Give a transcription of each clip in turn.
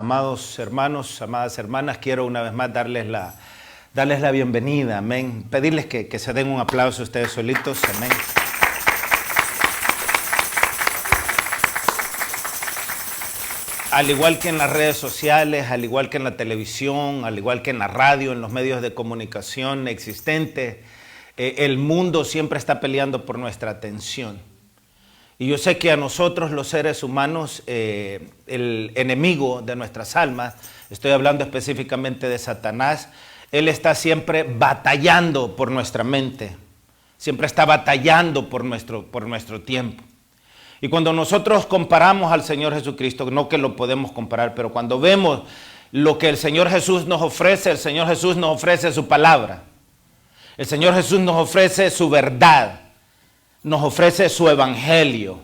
Amados hermanos, amadas hermanas, quiero una vez más darles la bienvenida, amén. Pedirles que se den un aplauso ustedes solitos, amén. Al igual que en las redes sociales, al igual que en la televisión, al igual que en la radio, en los medios de comunicación existentes, el mundo siempre está peleando por nuestra atención. Y yo sé que a nosotros los seres humanos, el enemigo de nuestras almas, estoy hablando específicamente de Satanás, él está siempre batallando por nuestra mente, siempre está batallando por nuestro tiempo. Y cuando nosotros comparamos al Señor Jesucristo, no que lo podemos comparar, pero cuando vemos lo que el Señor Jesús nos ofrece, el Señor Jesús nos ofrece su palabra, el Señor Jesús nos ofrece su verdad, nos ofrece su evangelio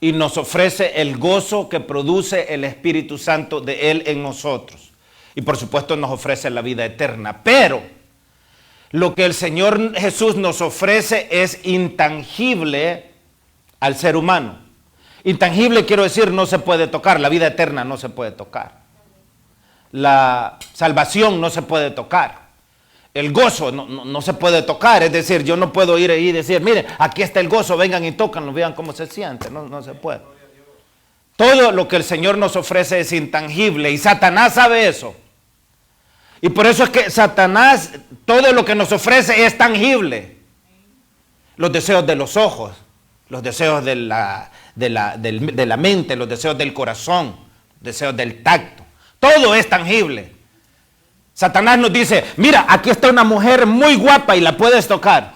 y nos ofrece el gozo que produce el Espíritu Santo de Él en nosotros. Y por supuesto nos ofrece la vida eterna. Pero lo que el Señor Jesús nos ofrece es intangible al ser humano. Intangible quiero decir no se puede tocar, la vida eterna no se puede tocar. La salvación no se puede tocar. El gozo no se puede tocar, es decir, yo no puedo ir ahí y decir, miren, aquí está el gozo, vengan y tócanlo, vean cómo se siente, no se puede. Todo lo que el Señor nos ofrece es intangible y Satanás sabe eso. Y por eso es que Satanás, todo lo que nos ofrece es tangible. Los deseos de los ojos, los deseos de la mente, los deseos del corazón, los deseos del tacto, todo es tangible. Satanás nos dice, mira, aquí está una mujer muy guapa y la puedes tocar.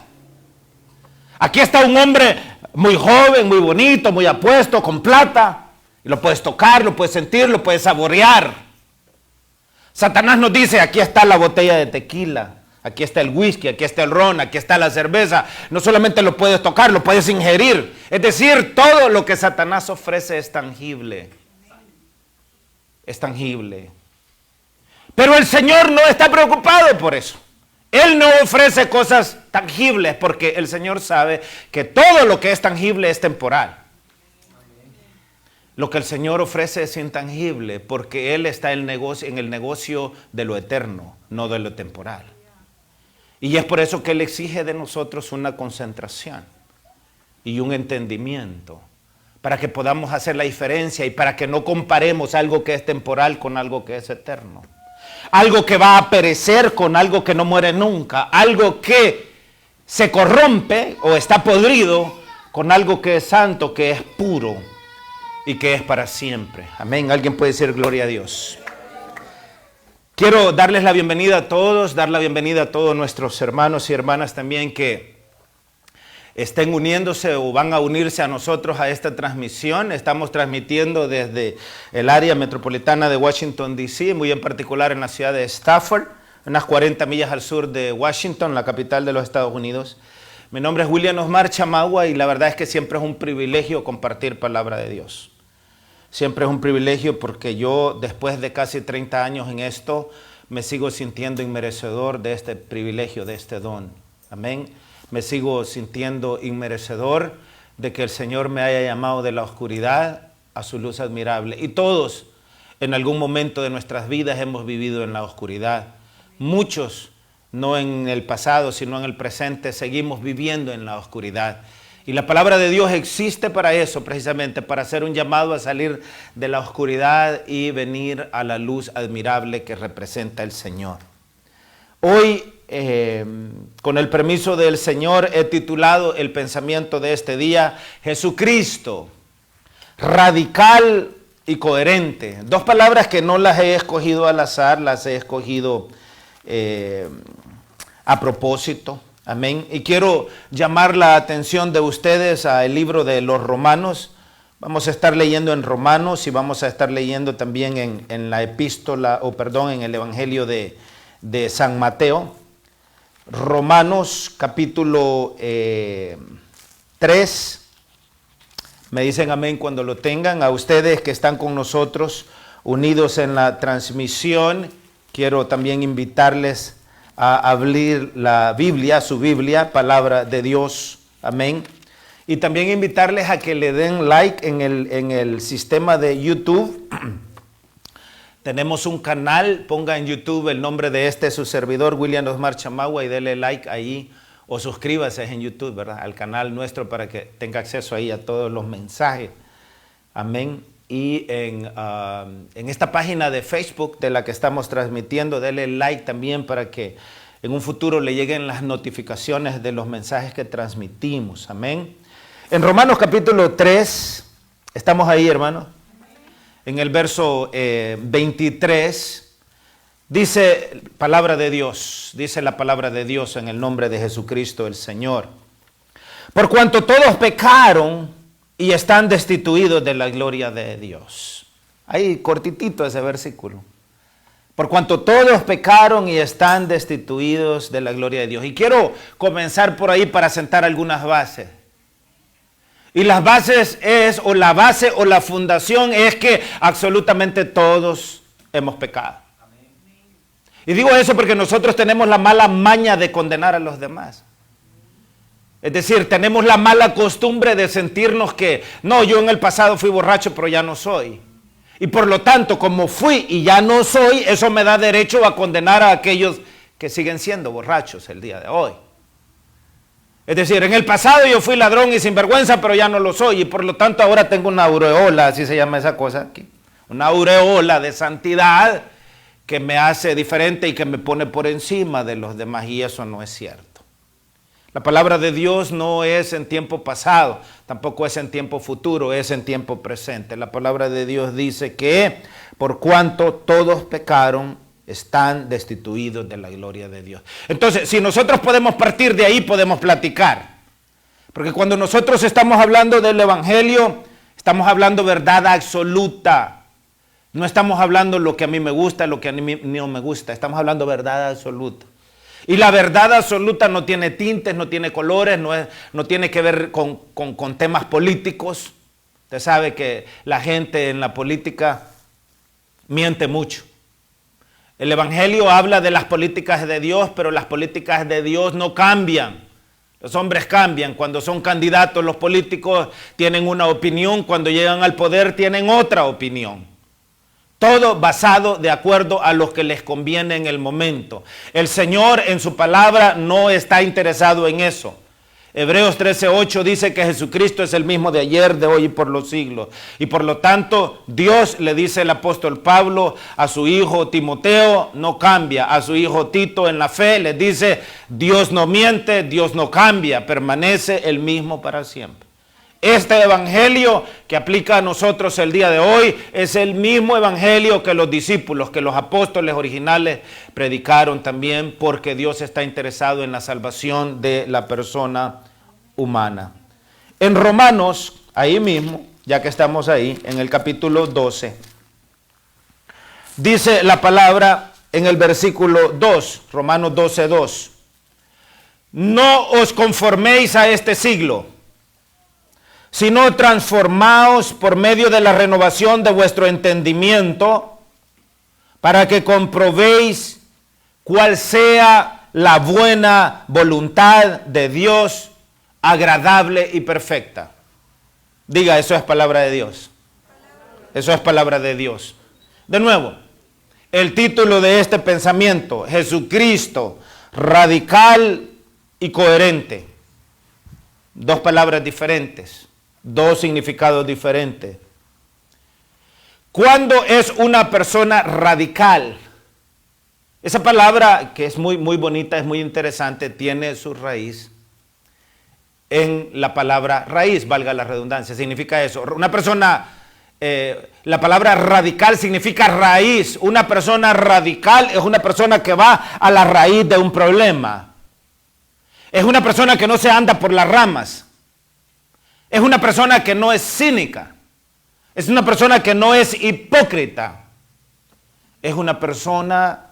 Aquí está un hombre muy joven, muy bonito, muy apuesto, con plata. Y lo puedes tocar, lo puedes sentir, lo puedes saborear. Satanás nos dice, aquí está la botella de tequila, aquí está el whisky, aquí está el ron, aquí está la cerveza. No solamente lo puedes tocar, lo puedes ingerir. Es decir, todo lo que Satanás ofrece es tangible. Es tangible. Pero el Señor no está preocupado por eso. Él no ofrece cosas tangibles porque el Señor sabe que todo lo que es tangible es temporal. Lo que el Señor ofrece es intangible porque Él está en el negocio de lo eterno, no de lo temporal. Y es por eso que Él exige de nosotros una concentración y un entendimiento para que podamos hacer la diferencia y para que no comparemos algo que es temporal con algo que es eterno. Algo que va a perecer con algo que no muere nunca. Algo que se corrompe o está podrido con algo que es santo, que es puro y que es para siempre. Amén. Alguien puede decir gloria a Dios. Quiero darles la bienvenida a todos, dar la bienvenida a todos nuestros hermanos y hermanas también que estén uniéndose o van a unirse a nosotros a esta transmisión. Estamos transmitiendo desde el área metropolitana de Washington, D.C., muy en particular en la ciudad de Stafford, unas 40 millas al sur de Washington, la capital de los Estados Unidos. Mi nombre es William Osmar Chamagua y la verdad es que siempre es un privilegio compartir palabra de Dios. Siempre es un privilegio porque yo, después de casi 30 años en esto, me sigo sintiendo inmerecedor de este privilegio, de este don. Amén. Me sigo sintiendo inmerecedor de que el Señor me haya llamado de la oscuridad a su luz admirable. Y todos en algún momento de nuestras vidas hemos vivido en la oscuridad. Muchos, no en el pasado, sino en el presente, seguimos viviendo en la oscuridad. Y la palabra de Dios existe para eso, precisamente, para hacer un llamado a salir de la oscuridad y venir a la luz admirable que representa el Señor. Hoy, con el permiso del Señor, he titulado el pensamiento de este día, Jesucristo, radical y coherente. Dos palabras que no las he escogido al azar, las he escogido a propósito. Amén. Y quiero llamar la atención de ustedes al libro de los Romanos. Vamos a estar leyendo en Romanos y vamos a estar leyendo también en la epístola, en el Evangelio de San Mateo. Romanos capítulo 3. Me dicen amén cuando lo tengan. A ustedes que están con nosotros unidos en la transmisión, quiero también invitarles a abrir la Biblia, su Biblia, palabra de Dios. Amén. Y también invitarles a que le den like en el sistema de YouTube. Tenemos un canal, ponga en YouTube el nombre de su servidor, William Osmar Chamagua, y dele like ahí o suscríbase en YouTube, ¿verdad? Al canal nuestro para que tenga acceso ahí a todos los mensajes. Amén. Y en esta página de Facebook de la que estamos transmitiendo, dele like también para que en un futuro le lleguen las notificaciones de los mensajes que transmitimos. Amén. En Romanos capítulo 3, estamos ahí, hermanos. En el verso 23, dice la palabra de Dios en el nombre de Jesucristo el Señor. Por cuanto todos pecaron y están destituidos de la gloria de Dios. Ahí cortitito ese versículo. Por cuanto todos pecaron y están destituidos de la gloria de Dios. Y quiero comenzar por ahí para sentar algunas bases. Y las bases la base o la fundación es que absolutamente todos hemos pecado. Y digo eso porque nosotros tenemos la mala maña de condenar a los demás. Es decir, tenemos la mala costumbre de sentirnos que, no, yo en el pasado fui borracho, pero ya no soy. Y por lo tanto, como fui y ya no soy, eso me da derecho a condenar a aquellos que siguen siendo borrachos el día de hoy. Es decir, en el pasado yo fui ladrón y sinvergüenza, pero ya no lo soy. Y por lo tanto ahora tengo una aureola, así se llama esa cosa aquí. Una aureola de santidad que me hace diferente y que me pone por encima de los demás. Y eso no es cierto. La palabra de Dios no es en tiempo pasado, tampoco es en tiempo futuro, es en tiempo presente. La palabra de Dios dice que por cuanto todos pecaron, están destituidos de la gloria de Dios. Entonces, si nosotros podemos partir de ahí, podemos platicar. Porque cuando nosotros estamos hablando del Evangelio, estamos hablando verdad absoluta. No estamos hablando lo que a mí me gusta, lo que a mí no me gusta. Estamos hablando verdad absoluta. Y la verdad absoluta no tiene tintes, no tiene colores, no tiene que ver con temas políticos. Usted sabe que la gente en la política miente mucho. El Evangelio habla de las políticas de Dios, pero las políticas de Dios no cambian. Los hombres cambian. Cuando son candidatos, los políticos tienen una opinión. Cuando llegan al poder, tienen otra opinión. Todo basado de acuerdo a lo que les conviene en el momento. El Señor en su palabra no está interesado en eso. Hebreos 13:8 dice que Jesucristo es el mismo de ayer, de hoy y por los siglos. Y por lo tanto, Dios, le dice el apóstol Pablo a su hijo Timoteo, no cambia. A su hijo Tito en la fe le dice, Dios no miente, Dios no cambia, permanece el mismo para siempre. Este evangelio que aplica a nosotros el día de hoy es el mismo evangelio que los discípulos, que los apóstoles originales predicaron también, porque Dios está interesado en la salvación de la persona humana. En Romanos, ahí mismo, ya que estamos ahí, en el capítulo 12, dice la palabra en el versículo 2, Romanos 12:2, no os conforméis a este siglo, sino transformaos por medio de la renovación de vuestro entendimiento, para que comprobéis cuál sea la buena voluntad de Dios, agradable y perfecta. Diga, eso es palabra de Dios. Eso es palabra de Dios. De nuevo, el título de este pensamiento, Jesucristo, radical y coherente. Dos palabras diferentes. Dos significados diferentes. ¿Cuándo es una persona radical? Esa palabra, que es muy bonita, es muy interesante, tiene su raíz en la palabra raíz, valga la redundancia. Significa eso. Una persona, la palabra radical significa raíz. Una persona radical es una persona que va a la raíz de un problema. Es una persona que no se anda por las ramas. Es una persona que no es cínica. Es una persona que no es hipócrita. Es una persona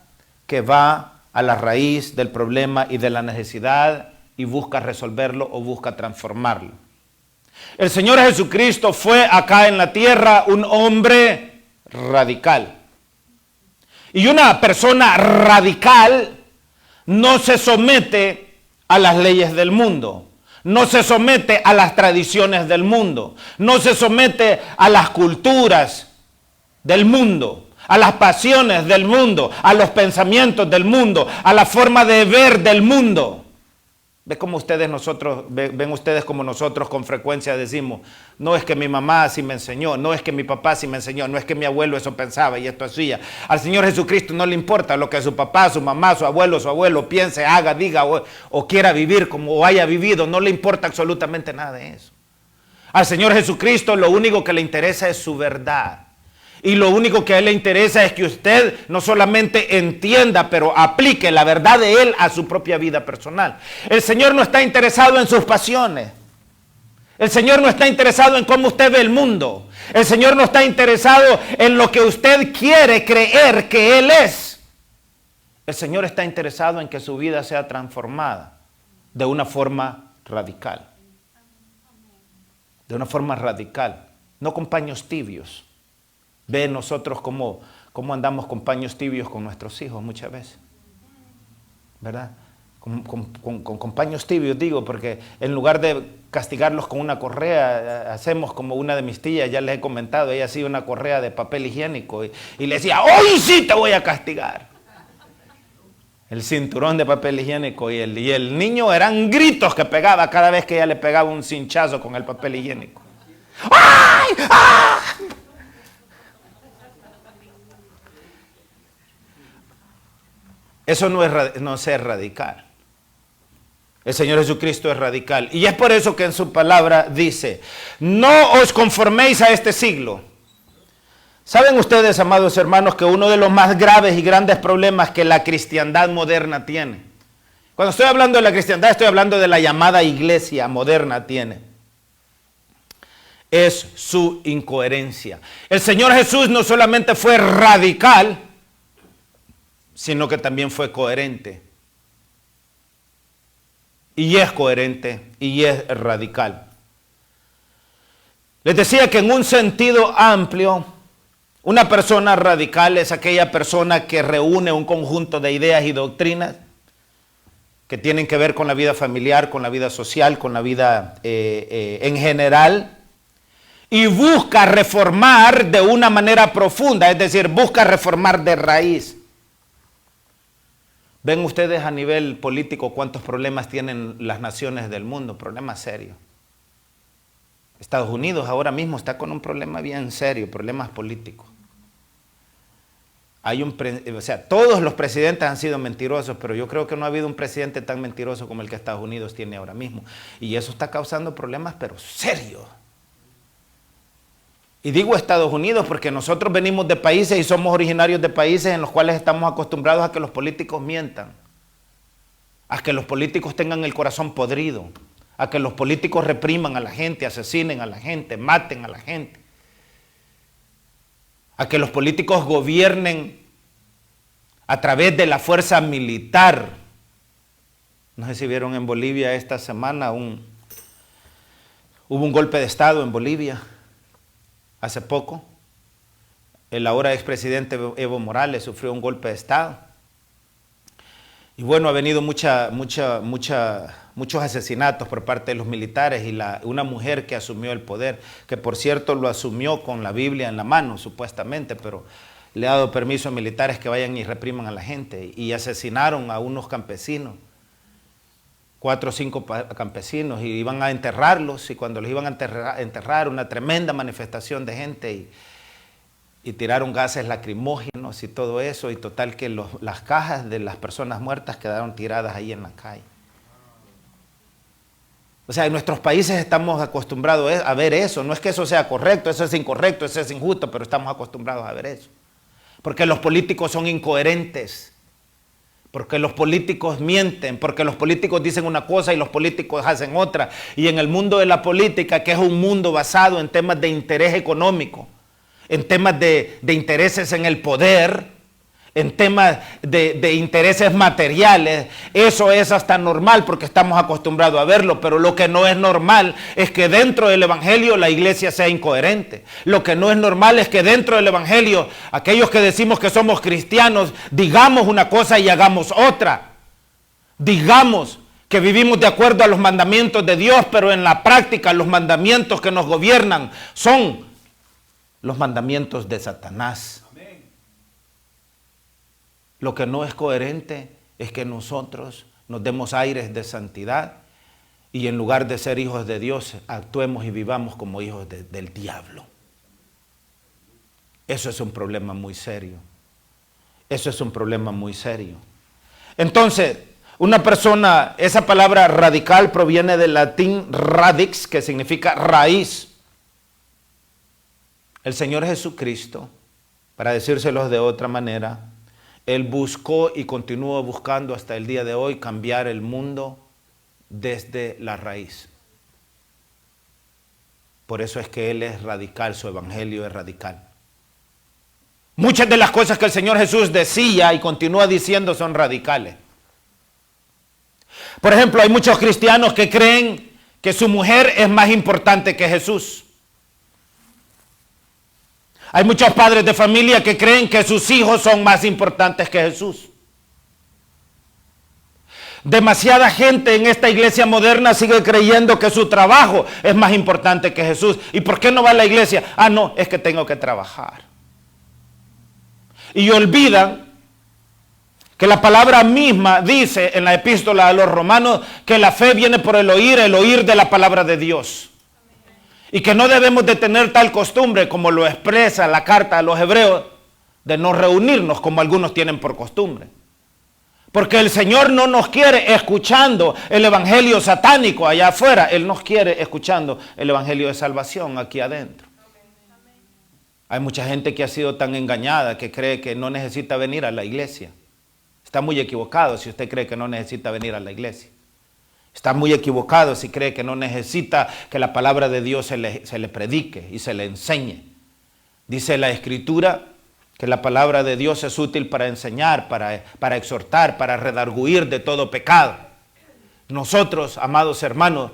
que va a la raíz del problema y de la necesidad y busca resolverlo o busca transformarlo. El Señor Jesucristo fue acá en la tierra un hombre radical. Y una persona radical no se somete a las leyes del mundo. No se somete a las tradiciones del mundo. No se somete a las culturas del mundo. a las pasiones del mundo, a los pensamientos del mundo, a la forma de ver del mundo. Ven ustedes como nosotros con frecuencia decimos, no es que mi mamá así me enseñó, no es que mi papá así me enseñó, no es que mi abuelo eso pensaba y esto hacía. Al Señor Jesucristo no le importa lo que su papá, su mamá, su abuelo piense, haga, diga o quiera vivir como haya vivido, no le importa absolutamente nada de eso. Al Señor Jesucristo lo único que le interesa es su verdad. Y lo único que a Él le interesa es que usted no solamente entienda, pero aplique la verdad de Él a su propia vida personal. El Señor no está interesado en sus pasiones. El Señor no está interesado en cómo usted ve el mundo. El Señor no está interesado en lo que usted quiere creer que Él es. El Señor está interesado en que su vida sea transformada de una forma radical. De una forma radical. No con paños tibios. Ve nosotros cómo andamos con paños tibios con nuestros hijos muchas veces, ¿verdad? Con paños tibios digo, porque en lugar de castigarlos con una correa, hacemos como una de mis tías, ya les he comentado, ella hacía una correa de papel higiénico y le decía, hoy sí te voy a castigar. El cinturón de papel higiénico y el niño eran gritos que pegaba cada vez que ella le pegaba un cinchazo con el papel higiénico. ¡Ay! ¡Ah! Eso no es ser radical. El Señor Jesucristo es radical. Y es por eso que en su palabra dice, no os conforméis a este siglo. ¿Saben ustedes, amados hermanos, que uno de los más graves y grandes problemas que la cristiandad moderna tiene? Cuando estoy hablando de la cristiandad, estoy hablando de la llamada iglesia moderna tiene. Es su incoherencia. El Señor Jesús no solamente fue radical, sino que también fue coherente. Y es coherente y es radical. Les decía que en un sentido amplio, una persona radical es aquella persona que reúne un conjunto de ideas y doctrinas que tienen que ver con la vida familiar, con la vida social, con la vida en general, y busca reformar de una manera profunda, es decir, busca reformar de raíz. ¿Ven ustedes a nivel político cuántos problemas tienen las naciones del mundo? Problemas serios. Estados Unidos ahora mismo está con un problema bien serio, problemas políticos. Todos los presidentes han sido mentirosos, pero yo creo que no ha habido un presidente tan mentiroso como el que Estados Unidos tiene ahora mismo. Y eso está causando problemas, pero serios. Y digo Estados Unidos porque nosotros venimos de países y somos originarios de países en los cuales estamos acostumbrados a que los políticos mientan, a que los políticos tengan el corazón podrido, a que los políticos repriman a la gente, asesinen a la gente, maten a la gente, a que los políticos gobiernen a través de la fuerza militar. No sé si vieron en Bolivia esta semana, hubo un golpe de Estado en Bolivia. Hace poco, el ahora expresidente Evo Morales sufrió un golpe de Estado. Y bueno, ha venido muchos asesinatos por parte de los militares y una mujer que asumió el poder, que por cierto lo asumió con la Biblia en la mano, supuestamente, pero le ha dado permiso a militares que vayan y repriman a la gente. Y asesinaron a unos campesinos, 4 o 5 campesinos, y iban a enterrarlos, y cuando los iban a enterrar una tremenda manifestación de gente, y tiraron gases lacrimógenos y todo eso, y total que las cajas de las personas muertas quedaron tiradas ahí en la calle. O sea, en nuestros países estamos acostumbrados a ver eso. No es que eso sea correcto, eso es incorrecto, eso es injusto, pero estamos acostumbrados a ver eso. Porque los políticos son incoherentes. Porque los políticos mienten, porque los políticos dicen una cosa y los políticos hacen otra. Y en el mundo de la política, que es un mundo basado en temas de interés económico, en temas de intereses en el poder, en temas de intereses materiales, eso es hasta normal porque estamos acostumbrados a verlo, pero lo que no es normal es que dentro del evangelio la iglesia sea incoherente. Lo que no es normal es que dentro del evangelio aquellos que decimos que somos cristianos digamos una cosa y hagamos otra. Digamos que vivimos de acuerdo a los mandamientos de Dios, pero en la práctica los mandamientos que nos gobiernan son los mandamientos de Satanás. Lo que no es coherente es que nosotros nos demos aires de santidad y en lugar de ser hijos de Dios, actuemos y vivamos como hijos del diablo. Eso es un problema muy serio. Eso es un problema muy serio. Entonces, una persona, esa palabra radical proviene del latín radix, que significa raíz. El Señor Jesucristo, para decírselos de otra manera, Él buscó y continúa buscando hasta el día de hoy cambiar el mundo desde la raíz. Por eso es que Él es radical, su evangelio es radical. Muchas de las cosas que el Señor Jesús decía y continúa diciendo son radicales. Por ejemplo, hay muchos cristianos que creen que su mujer es más importante que Jesús. Hay muchos padres de familia que creen que sus hijos son más importantes que Jesús. Demasiada gente en esta iglesia moderna sigue creyendo que su trabajo es más importante que Jesús. ¿Y por qué no va a la iglesia? Ah, no, es que tengo que trabajar. Y olvidan que la palabra misma dice en la epístola a los romanos que la fe viene por el oír de la palabra de Dios. Y que no debemos de tener tal costumbre como lo expresa la carta a los hebreos de no reunirnos como algunos tienen por costumbre. Porque el Señor no nos quiere escuchando el evangelio satánico allá afuera. Él nos quiere escuchando el evangelio de salvación aquí adentro. Hay mucha gente que ha sido tan engañada que cree que no necesita venir a la iglesia. Está muy equivocado si usted cree que no necesita venir a la iglesia. Está muy equivocado si cree que no necesita que la palabra de Dios se le predique y se le enseñe. Dice la Escritura que la palabra de Dios es útil para enseñar, para exhortar, para redarguir de todo pecado. Nosotros, amados hermanos,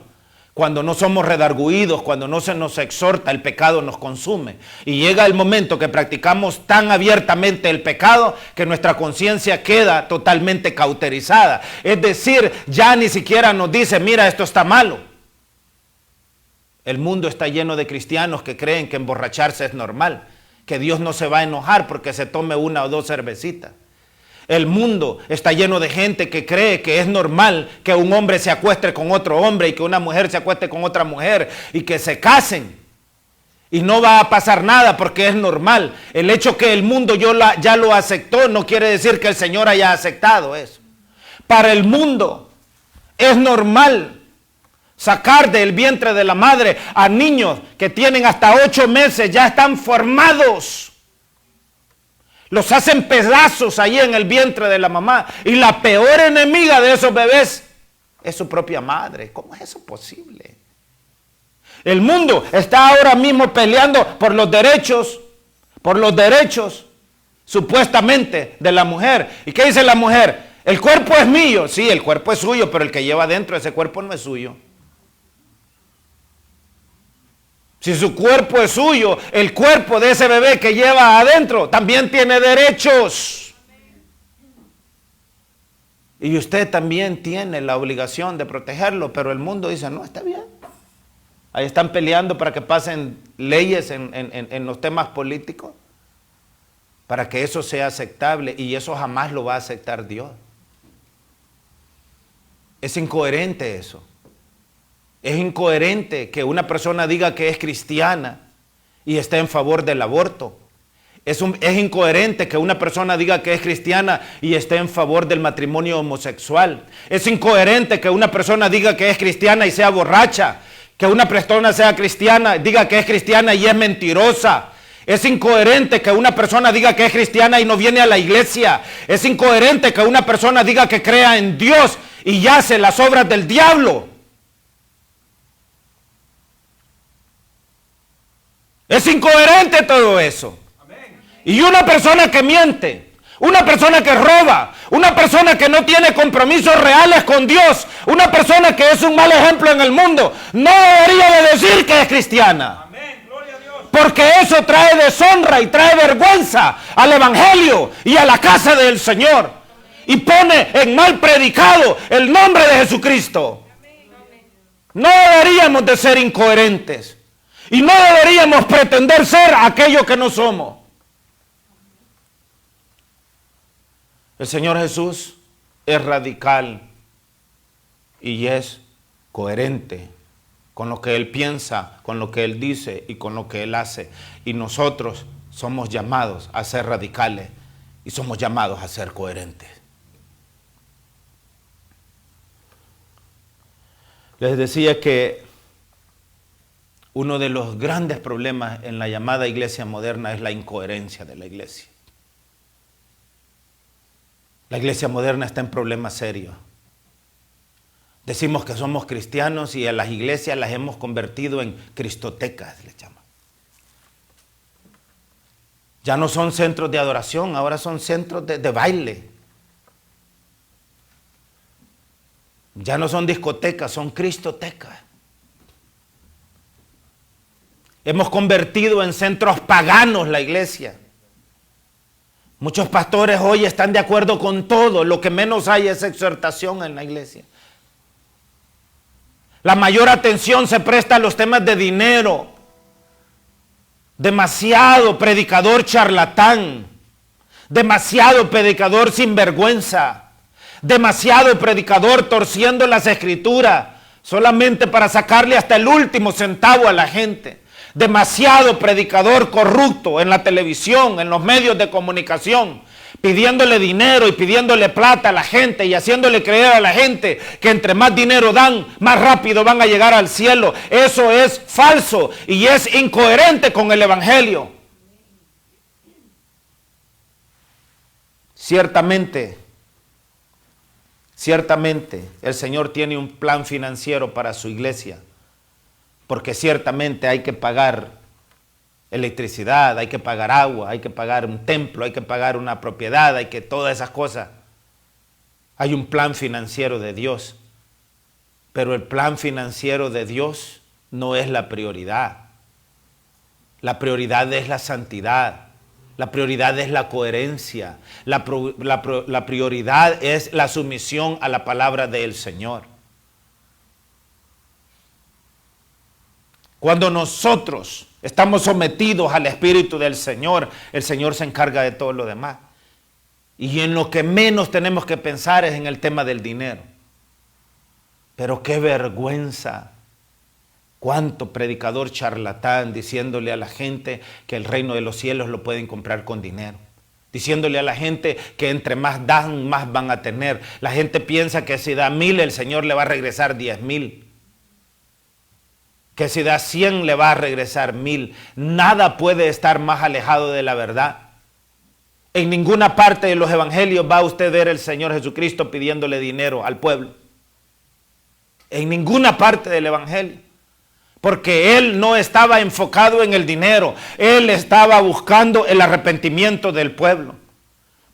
cuando no somos redarguidos, cuando no se nos exhorta, el pecado nos consume. Y llega el momento que practicamos tan abiertamente el pecado que nuestra conciencia queda totalmente cauterizada. Es decir, ya ni siquiera nos dice, mira, esto está malo. El mundo está lleno de cristianos que creen que emborracharse es normal, que Dios no se va a enojar porque se tome una o dos cervecitas. El mundo está lleno de gente que cree que es normal que un hombre se acueste con otro hombre y que una mujer se acueste con otra mujer y que se casen. Y no va a pasar nada porque es normal. El hecho que el mundo ya lo aceptó no quiere decir que el Señor haya aceptado eso. Para el mundo es normal sacar del vientre de la madre a niños que tienen hasta 8 meses, ya están formados. Los hacen pedazos ahí en el vientre de la mamá. Y la peor enemiga de esos bebés es su propia madre. ¿Cómo es eso posible? El mundo está ahora mismo peleando por los derechos supuestamente de la mujer. ¿Y qué dice la mujer? El cuerpo es mío. Sí, el cuerpo es suyo, pero el que lleva dentro ese cuerpo no es suyo. Si su cuerpo es suyo, el cuerpo de ese bebé que lleva adentro también tiene derechos. Y usted también tiene la obligación de protegerlo, pero el mundo dice, no, está bien. Ahí están peleando para que pasen leyes en los temas políticos, para que eso sea aceptable, y eso jamás lo va a aceptar Dios. Es incoherente eso. Es incoherente que una persona diga que es cristiana y esté en favor del aborto. Es incoherente que una persona diga que es cristiana y esté en favor del matrimonio homosexual. Es incoherente que una persona diga que es cristiana y sea borracha. Que una persona sea cristiana, diga que es cristiana y es mentirosa. Es incoherente que una persona diga que es cristiana y no viene a la iglesia. Es incoherente que una persona diga que crea en Dios y hace las obras del diablo. Es incoherente todo eso. Y una persona que miente, una persona que roba, una persona que no tiene compromisos reales con Dios, una persona que es un mal ejemplo en el mundo, no debería de decir que es cristiana. Porque eso trae deshonra y trae vergüenza al evangelio y a la casa del Señor. Y pone en mal predicado el nombre de Jesucristo. No deberíamos de ser incoherentes. Y no deberíamos pretender ser aquello que no somos. El Señor Jesús es radical y es coherente con lo que Él piensa, con lo que Él dice y con lo que Él hace. Y nosotros somos llamados a ser radicales y somos llamados a ser coherentes. Les decía que uno de los grandes problemas en la llamada iglesia moderna es la incoherencia de la iglesia. La iglesia moderna está en problemas serios. Decimos que somos cristianos y a las iglesias las hemos convertido en cristotecas, le llaman. Ya no son centros de adoración, ahora son centros de baile. Ya no son discotecas, son cristotecas. Hemos convertido en centros paganos la iglesia. Muchos pastores hoy están de acuerdo con todo, lo que menos hay es exhortación en la iglesia. La mayor atención se presta a los temas de dinero. Demasiado predicador charlatán, demasiado predicador sinvergüenza, demasiado predicador torciendo las escrituras solamente para sacarle hasta el último centavo a la gente. Demasiado predicador corrupto en la televisión, en los medios de comunicación, pidiéndole dinero y pidiéndole plata a la gente y haciéndole creer a la gente que entre más dinero dan, más rápido van a llegar al cielo. Eso es falso y es incoherente con el Evangelio. Ciertamente, el Señor tiene un plan financiero para su iglesia, porque ciertamente hay que pagar electricidad, hay que pagar agua, hay que pagar un templo, hay que pagar una propiedad, hay que todas esas cosas. Hay un plan financiero de Dios, pero el plan financiero de Dios no es la prioridad. La prioridad es la santidad, la prioridad es la coherencia, la prioridad es la sumisión a la palabra del Señor. Cuando nosotros estamos sometidos al Espíritu del Señor, el Señor se encarga de todo lo demás. Y en lo que menos tenemos que pensar es en el tema del dinero. Pero qué vergüenza, cuánto predicador charlatán diciéndole a la gente que el reino de los cielos lo pueden comprar con dinero. Diciéndole a la gente que entre más dan, más van a tener. La gente piensa que si da 1,000, el Señor le va a regresar 10,000. Que si da 100 le va a regresar 1,000. Nada puede estar más alejado de la verdad. En ninguna parte de los evangelios va a usted ver al Señor Jesucristo pidiéndole dinero al pueblo. En ninguna parte del evangelio. Porque Él no estaba enfocado en el dinero. Él estaba buscando el arrepentimiento del pueblo.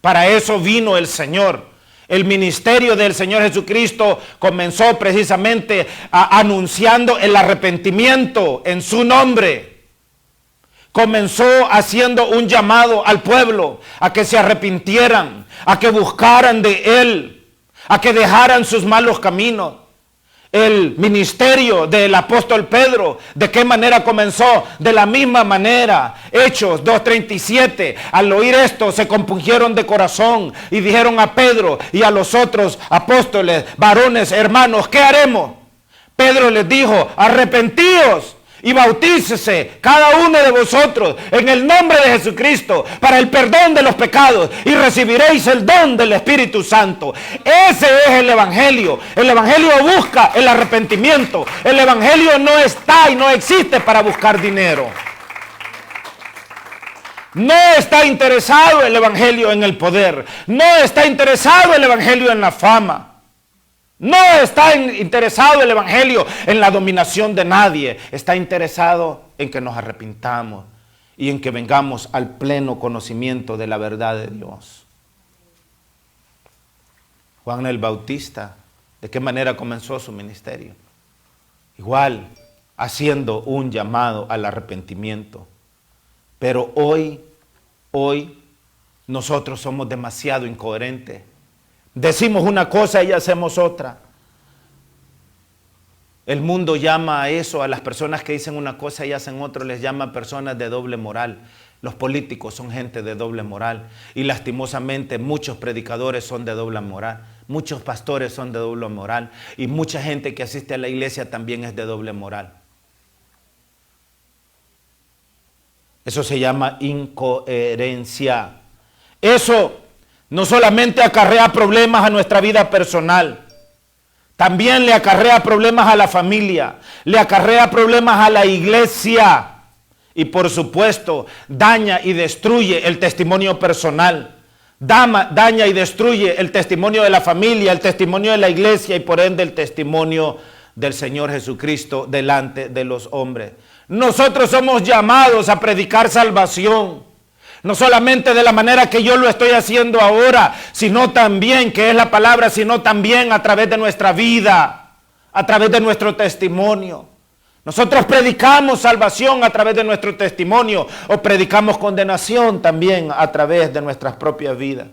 Para eso vino el Señor. El ministerio del Señor Jesucristo comenzó precisamente anunciando el arrepentimiento en su nombre. Comenzó haciendo un llamado al pueblo a que se arrepintieran, a que buscaran de Él, a que dejaran sus malos caminos. El ministerio del apóstol Pedro, ¿de qué manera comenzó? De la misma manera. Hechos 2:37. Al oír esto se compungieron de corazón y dijeron a Pedro y a los otros apóstoles, varones, hermanos, ¿qué haremos? Pedro les dijo, arrepentíos y bautícese cada uno de vosotros en el nombre de Jesucristo para el perdón de los pecados y recibiréis el don del Espíritu Santo. Ese es el evangelio. El evangelio busca el arrepentimiento. El evangelio no está y no existe para buscar dinero. No está interesado el evangelio en el poder. No está interesado el evangelio en la fama. No está interesado el evangelio en la dominación de nadie. Está interesado en que nos arrepintamos y en que vengamos al pleno conocimiento de la verdad de Dios. Juan el Bautista, ¿de qué manera comenzó su ministerio? Igual, haciendo un llamado al arrepentimiento. Pero hoy nosotros somos demasiado incoherentes. Decimos una cosa y hacemos otra. El mundo llama a eso, a las personas que dicen una cosa y hacen otra, les llama personas de doble moral. Los políticos son gente de doble moral y lastimosamente muchos predicadores son de doble moral, muchos pastores son de doble moral y mucha gente que asiste a la iglesia también es de doble moral. Eso se llama incoherencia. Eso no solamente acarrea problemas a nuestra vida personal, también le acarrea problemas a la familia, le acarrea problemas a la iglesia. Y por supuesto, daña y destruye el testimonio personal. Daña y destruye el testimonio de la familia, el testimonio de la iglesia y por ende el testimonio del Señor Jesucristo delante de los hombres. Nosotros somos llamados a predicar salvación. No solamente de la manera que yo lo estoy haciendo ahora, sino también, que es la palabra, sino también a través de nuestra vida, a través de nuestro testimonio. Nosotros predicamos salvación a través de nuestro testimonio o predicamos condenación también a través de nuestras propias vidas.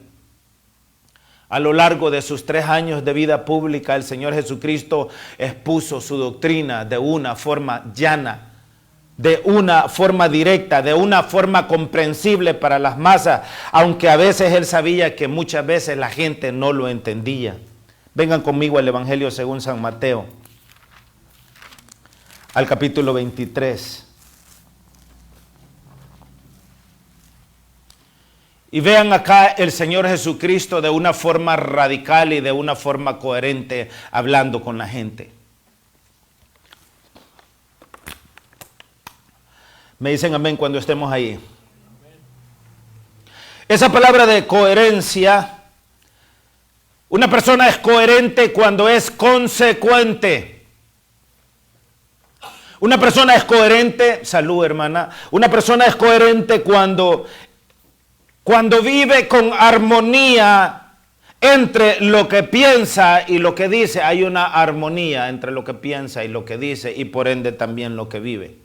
A lo largo de sus 3 años de vida pública, el Señor Jesucristo expuso su doctrina de una forma llana, de una forma directa, de una forma comprensible para las masas, aunque a veces Él sabía que muchas veces la gente no lo entendía. Vengan conmigo al Evangelio según San Mateo, al capítulo 23. Y vean acá el Señor Jesucristo de una forma radical y de una forma coherente hablando con la gente. Me dicen amén cuando estemos ahí. Esa palabra de coherencia, una persona es coherente cuando es consecuente. Una persona es coherente, salud hermana, una persona es coherente cuando vive con armonía entre lo que piensa y lo que dice. Hay una armonía entre lo que piensa y lo que dice y por ende también lo que vive.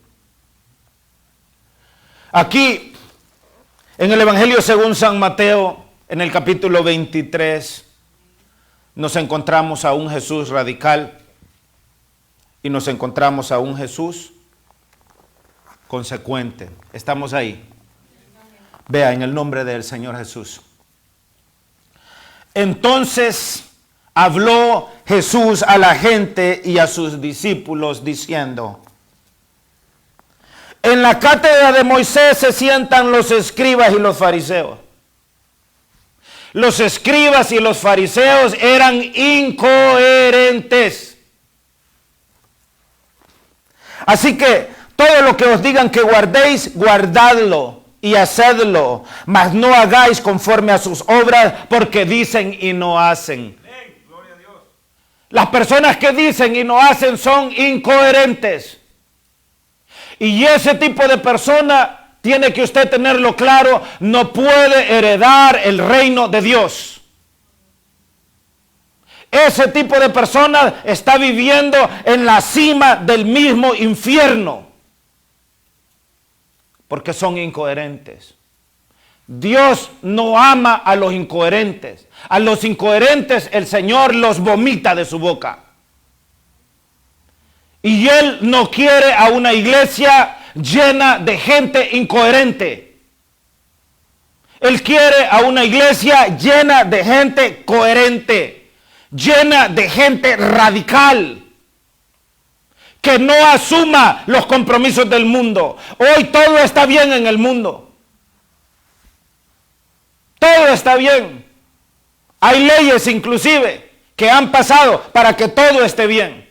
Aquí, en el Evangelio según San Mateo, en el capítulo 23, nos encontramos a un Jesús radical. Y nos encontramos a un Jesús consecuente. ¿Estamos ahí? Vea, en el nombre del Señor Jesús. Entonces habló Jesús a la gente y a sus discípulos diciendo: en la cátedra de Moisés se sientan los escribas y los fariseos. Los escribas y los fariseos eran incoherentes. Así que todo lo que os digan que guardéis, guardadlo y hacedlo, mas no hagáis conforme a sus obras, porque dicen y no hacen. Gloria a Dios. Las personas que dicen y no hacen son incoherentes. Y ese tipo de persona, tiene que usted tenerlo claro, no puede heredar el reino de Dios. Ese tipo de persona está viviendo en la cima del mismo infierno. Porque son incoherentes. Dios no ama a los incoherentes. A los incoherentes el Señor los vomita de su boca. Y Él no quiere a una iglesia llena de gente incoherente. Él quiere a una iglesia llena de gente coherente. Llena de gente radical, que no asuma los compromisos del mundo. Hoy todo está bien en el mundo. Todo está bien. Hay leyes inclusive que han pasado para que todo esté bien.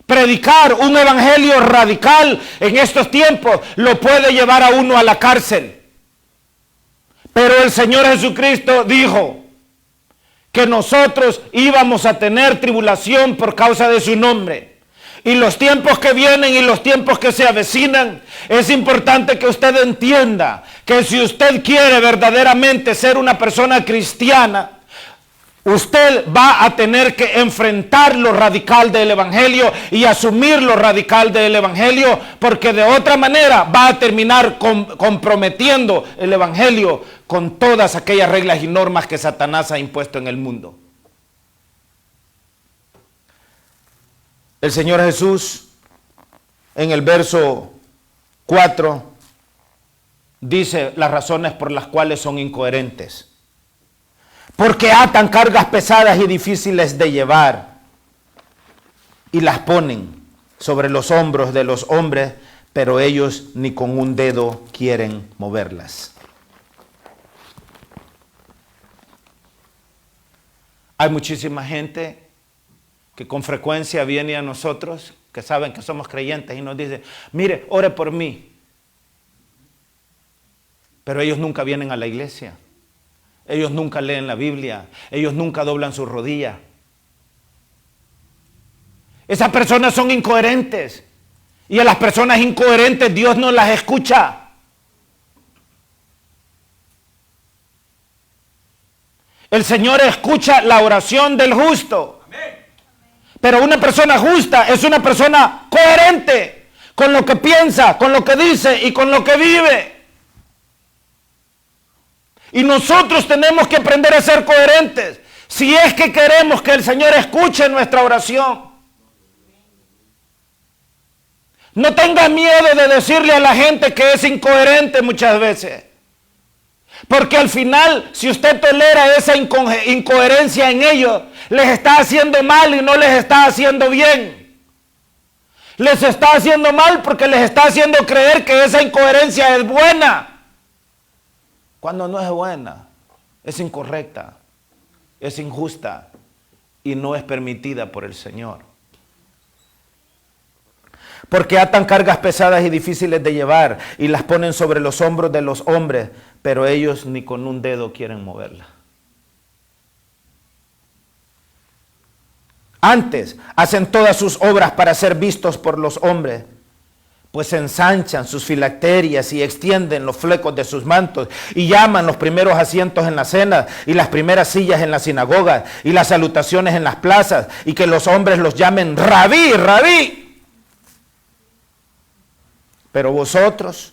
Predicar un evangelio radical en estos tiempos lo puede llevar a uno a la cárcel. Pero el Señor Jesucristo dijo que nosotros íbamos a tener tribulación por causa de su nombre. Y los tiempos que vienen y los tiempos que se avecinan, es importante que usted entienda que si usted quiere verdaderamente ser una persona cristiana, usted va a tener que enfrentar lo radical del evangelio y asumir lo radical del evangelio, porque de otra manera va a terminar comprometiendo el evangelio con todas aquellas reglas y normas que Satanás ha impuesto en el mundo. El Señor Jesús, en el verso 4, dice las razones por las cuales son incoherentes. Porque atan cargas pesadas y difíciles de llevar y las ponen sobre los hombros de los hombres, pero ellos ni con un dedo quieren moverlas. Hay muchísima gente que con frecuencia viene a nosotros, que saben que somos creyentes y nos dice, mire, ore por mí. Pero ellos nunca vienen a la iglesia. Ellos nunca leen la Biblia. Ellos nunca doblan sus rodillas. Esas personas son incoherentes. Y a las personas incoherentes Dios no las escucha. El Señor escucha la oración del justo. Pero una persona justa es una persona coherente con lo que piensa, con lo que dice y con lo que vive. Y nosotros tenemos que aprender a ser coherentes si es que queremos que el Señor escuche nuestra oración. No tenga miedo de decirle a la gente que es incoherente muchas veces. Porque al final, si usted tolera esa incoherencia en ellos, les está haciendo mal y no les está haciendo bien. Les está haciendo mal porque les está haciendo creer que esa incoherencia es buena. Cuando no es buena, es incorrecta, es injusta y no es permitida por el Señor. Porque atan cargas pesadas y difíciles de llevar y las ponen sobre los hombros de los hombres, pero ellos ni con un dedo quieren moverla. Antes hacen todas sus obras para ser vistos por los hombres, pues ensanchan sus filacterias y extienden los flecos de sus mantos y llaman los primeros asientos en las cenas y las primeras sillas en las sinagogas y las salutaciones en las plazas y que los hombres los llamen rabí, rabí. Pero vosotros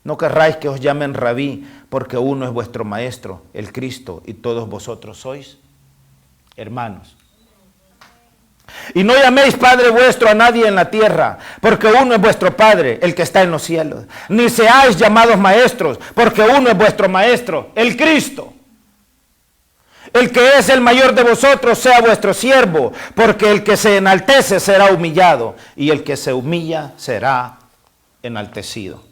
no querráis que os llamen rabí, porque uno es vuestro maestro, el Cristo, y todos vosotros sois hermanos. Y no llaméis Padre vuestro a nadie en la tierra, porque uno es vuestro Padre, el que está en los cielos. Ni seáis llamados maestros, porque uno es vuestro Maestro, el Cristo. El que es el mayor de vosotros sea vuestro siervo, porque el que se enaltece será humillado, y el que se humilla será enaltecido.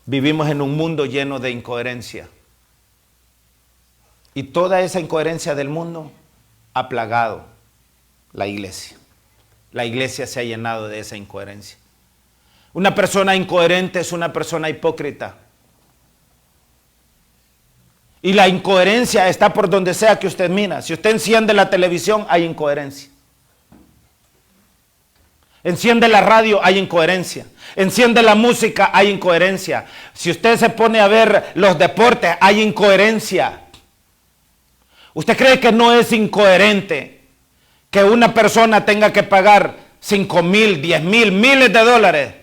Vivimos en un mundo lleno de incoherencia. Y toda esa incoherencia del mundo ha plagado la iglesia. La iglesia se ha llenado de esa incoherencia. Una persona incoherente es una persona hipócrita. Y la incoherencia está por donde sea que usted mira. Si usted enciende la televisión, hay incoherencia. Enciende la radio, hay incoherencia. Enciende la música, hay incoherencia. Si usted se pone a ver los deportes, hay incoherencia. ¿Usted cree que no es incoherente que una persona tenga que pagar 5,000, 10,000, miles de dólares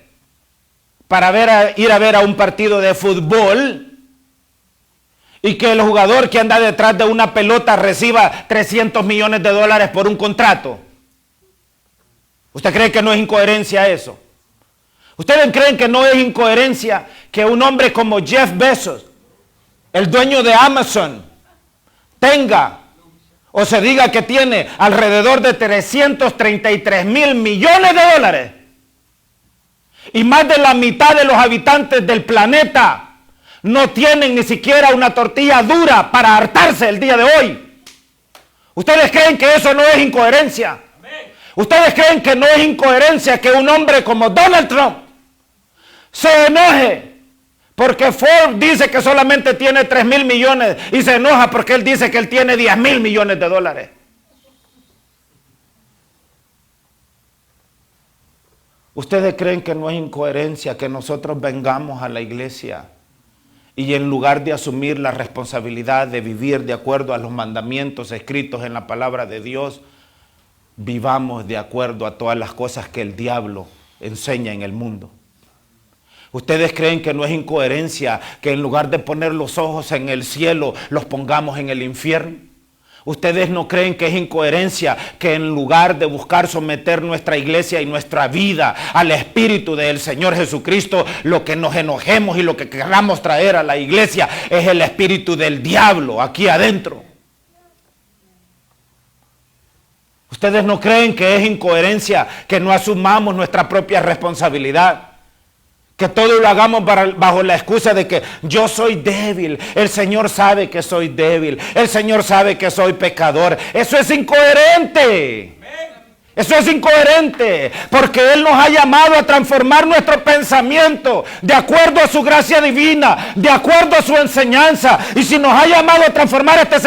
para ir a ver a un partido de fútbol y que el jugador que anda detrás de una pelota reciba 300 millones de dólares por un contrato? ¿Usted cree que no es incoherencia eso? ¿Ustedes creen que no es incoherencia que un hombre como Jeff Bezos, el dueño de Amazon, tenga o se diga que tiene alrededor de 333 mil millones de dólares y más de la mitad de los habitantes del planeta no tienen ni siquiera una tortilla dura para hartarse el día de hoy? ¿Ustedes creen que eso no es incoherencia? ¿Ustedes creen que no es incoherencia que un hombre como Donald Trump se enoje porque Ford dice que solamente tiene 3,000 millones y se enoja porque él dice que él tiene 10,000 millones de dólares? ¿Ustedes creen que no es incoherencia que nosotros vengamos a la iglesia y en lugar de asumir la responsabilidad de vivir de acuerdo a los mandamientos escritos en la palabra de Dios, vivamos de acuerdo a todas las cosas que el diablo enseña en el mundo? ¿Ustedes creen que no es incoherencia que en lugar de poner los ojos en el cielo, los pongamos en el infierno? ¿Ustedes no creen que es incoherencia que en lugar de buscar someter nuestra iglesia y nuestra vida al Espíritu del Señor Jesucristo, lo que nos enojemos y lo que queramos traer a la iglesia es el espíritu del diablo aquí adentro? ¿Ustedes no creen que es incoherencia que no asumamos nuestra propia responsabilidad? Que todo lo hagamos bajo la excusa de que yo soy débil. El Señor sabe que soy débil. El Señor sabe que soy pecador. Eso es incoherente. Eso es incoherente, porque Él nos ha llamado a transformar nuestro pensamiento de acuerdo a su gracia divina, de acuerdo a su enseñanza. Y si nos ha llamado a transformar este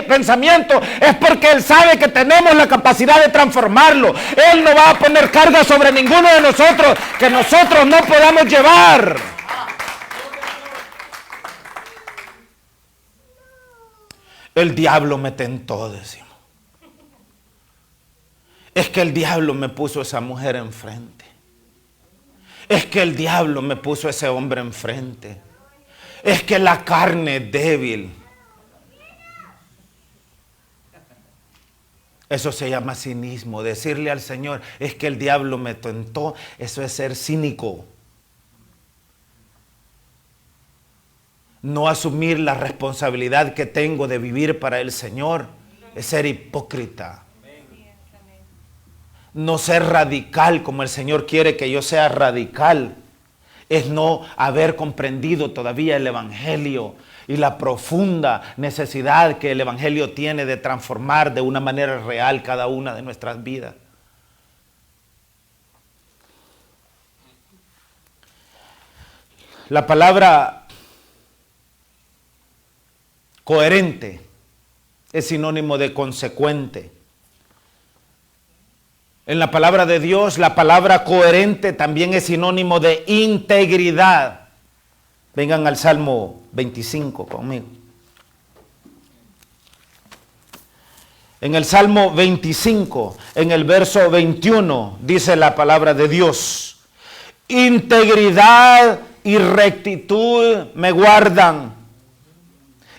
pensamiento, es porque Él sabe que tenemos la capacidad de transformarlo. Él no va a poner carga sobre ninguno de nosotros que nosotros no podamos llevar. El diablo me tentó, decimos. Es que el diablo me puso esa mujer enfrente. Es que el diablo me puso ese hombre enfrente. Es que la carne es débil. Eso se llama cinismo. Decirle al Señor, es que el diablo me tentó, eso es ser cínico. No asumir la responsabilidad que tengo de vivir para el Señor es ser hipócrita. No ser radical como el Señor quiere que yo sea radical. Es no haber comprendido todavía el Evangelio y la profunda necesidad que el Evangelio tiene de transformar de una manera real cada una de nuestras vidas. La palabra coherente es sinónimo de consecuente. En la palabra de Dios, la palabra coherente también es sinónimo de integridad. Vengan al Salmo 25 conmigo. En el Salmo 25, en el verso 21, dice la palabra de Dios: integridad y rectitud me guardan.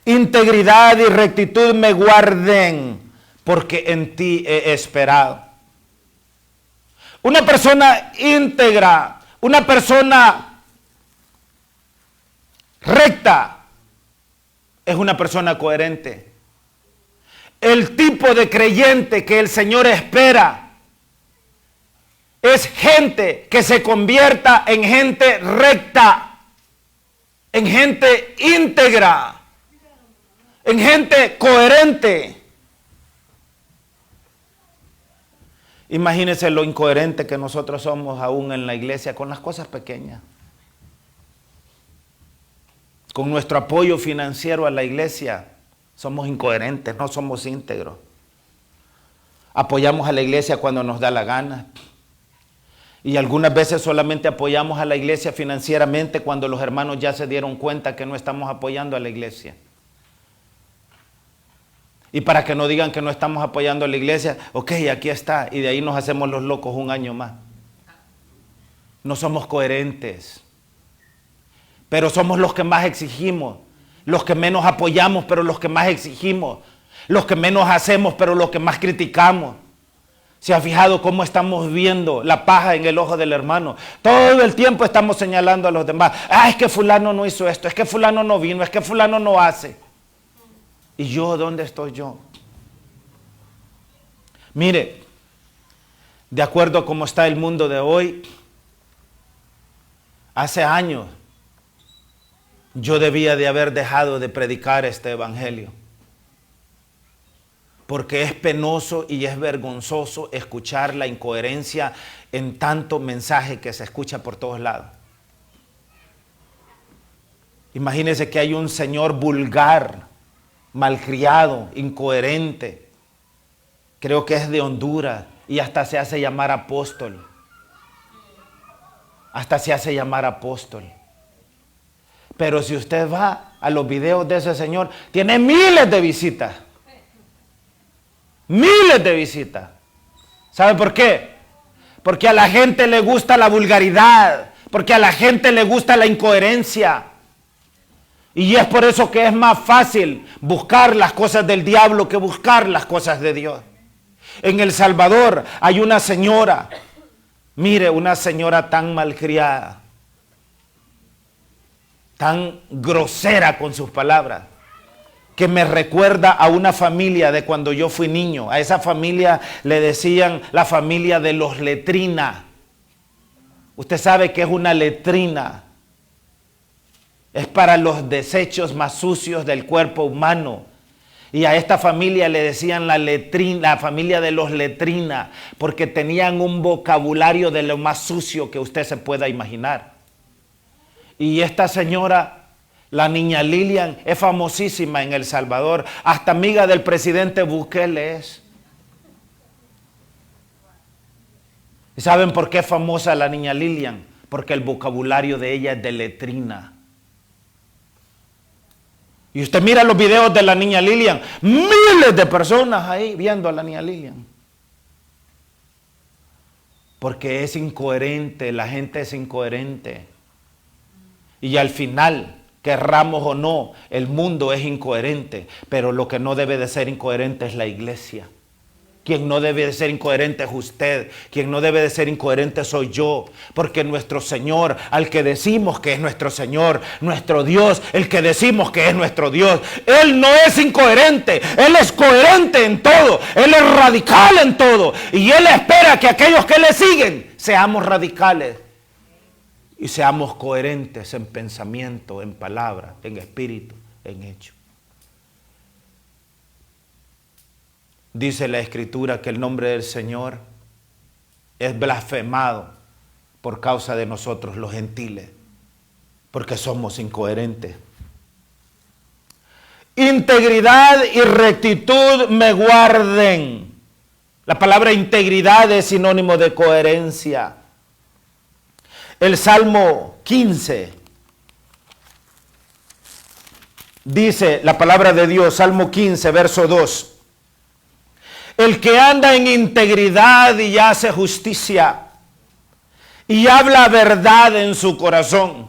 Integridad y rectitud me guarden, porque en ti he esperado. Una persona íntegra, una persona recta, es una persona coherente. El tipo de creyente que el Señor espera es gente que se convierta en gente recta, en gente íntegra, en gente coherente. Imagínense lo incoherente que nosotros somos aún en la iglesia con las cosas pequeñas. Con nuestro apoyo financiero a la iglesia somos incoherentes, no somos íntegros. Apoyamos a la iglesia cuando nos da la gana. Y algunas veces solamente apoyamos a la iglesia financieramente cuando los hermanos ya se dieron cuenta que no estamos apoyando a la iglesia. Y para que no digan que no estamos apoyando a la iglesia, ok, aquí está, y de ahí nos hacemos los locos un año más. No somos coherentes, pero somos los que más exigimos, los que menos apoyamos, pero los que más exigimos, los que menos hacemos, pero los que más criticamos. ¿Se ha fijado cómo estamos viendo la paja en el ojo del hermano? Todo el tiempo estamos señalando a los demás. Ah, es que fulano no hizo esto, es que fulano no vino, es que fulano no hace. ¿Y yo dónde estoy yo? Mire, de acuerdo a cómo está el mundo de hoy, hace años yo debía de haber dejado de predicar este evangelio. Porque es penoso y es vergonzoso escuchar la incoherencia en tanto mensaje que se escucha por todos lados. Imagínense que hay un señor vulgar, malcriado, incoherente. Creo que es de Honduras y hasta se hace llamar apóstol. Hasta se hace llamar apóstol. Pero si usted va a los videos de ese señor, tiene miles de visitas. Miles de visitas. ¿Sabe por qué? Porque a la gente le gusta la vulgaridad. Porque a la gente le gusta la incoherencia. Y es por eso que es más fácil buscar las cosas del diablo que buscar las cosas de Dios. En El Salvador hay una señora, mire, una señora tan malcriada, tan grosera con sus palabras, que me recuerda a una familia de cuando yo fui niño. A esa familia le decían la familia de los letrina. Usted sabe que es una letrina. Es para los desechos más sucios del cuerpo humano. Y a esta familia le decían la letrina, la familia de los letrina, porque tenían un vocabulario de lo más sucio que usted se pueda imaginar. Y esta señora, la niña Lilian, es famosísima en El Salvador. Hasta amiga del presidente Bukele es. ¿Y saben por qué es famosa la niña Lilian? Porque el vocabulario de ella es de letrina. Y usted mira los videos de la niña Lilian, miles de personas ahí viendo a la niña Lilian. Porque es incoherente, la gente es incoherente. Y al final, querramos o no, el mundo es incoherente, pero lo que no debe de ser incoherente es la iglesia. Quien no debe de ser incoherente es usted. Quien no debe de ser incoherente soy yo. Porque nuestro Señor, al que decimos que es nuestro Señor, nuestro Dios, el que decimos que es nuestro Dios, Él no es incoherente. Él es coherente en todo. Él es radical en todo. Y Él espera que aquellos que le siguen seamos radicales. Y seamos coherentes en pensamiento, en palabra, en espíritu, en hecho. Dice la Escritura que el nombre del Señor es blasfemado por causa de nosotros los gentiles, porque somos incoherentes. Integridad y rectitud me guarden. La palabra integridad es sinónimo de coherencia. El Salmo 15 dice la palabra de Dios, Salmo 15, verso 2. El que anda en integridad y hace justicia y habla verdad en su corazón.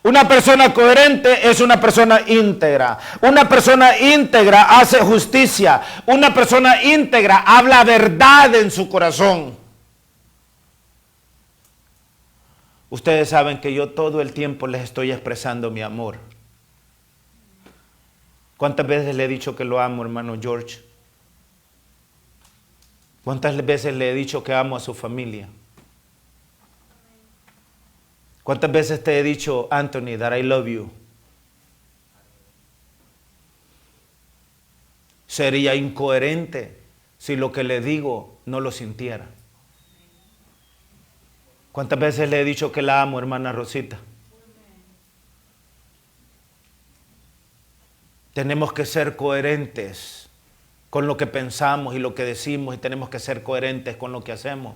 Una persona coherente es una persona íntegra. Una persona íntegra hace justicia. Una persona íntegra habla verdad en su corazón. Ustedes saben que yo todo el tiempo les estoy expresando mi amor. ¿Cuántas veces le he dicho que lo amo, hermano George? ¿Cuántas veces le he dicho que amo a su familia? ¿Cuántas veces te he dicho, Anthony, that I love you? Sería incoherente si lo que le digo no lo sintiera. ¿Cuántas veces le he dicho que la amo, hermana Rosita? Tenemos que ser coherentes con lo que pensamos y lo que decimos, y tenemos que ser coherentes con lo que hacemos.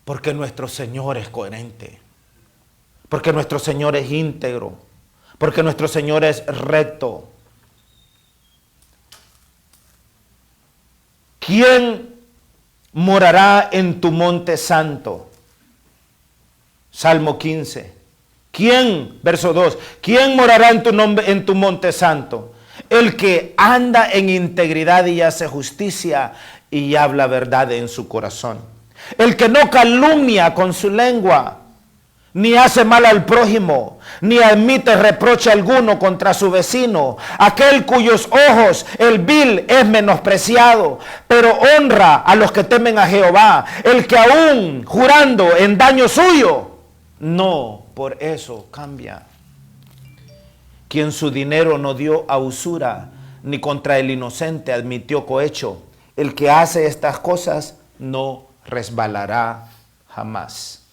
Porque nuestro Señor es coherente. Porque nuestro Señor es íntegro. Porque nuestro Señor es recto. ¿Quién morará en tu monte santo? Salmo 15. ¿Quién? Verso 2. ¿Quién morará en tu monte santo? El que anda en integridad y hace justicia y habla verdad en su corazón. El que no calumnia con su lengua, ni hace mal al prójimo, ni admite reproche alguno contra su vecino. Aquel cuyos ojos el vil es menospreciado, pero honra a los que temen a Jehová. El que aún jurando en daño suyo, no por eso cambia. Quien su dinero no dio a usura, ni contra el inocente admitió cohecho. El que hace estas cosas no resbalará jamás.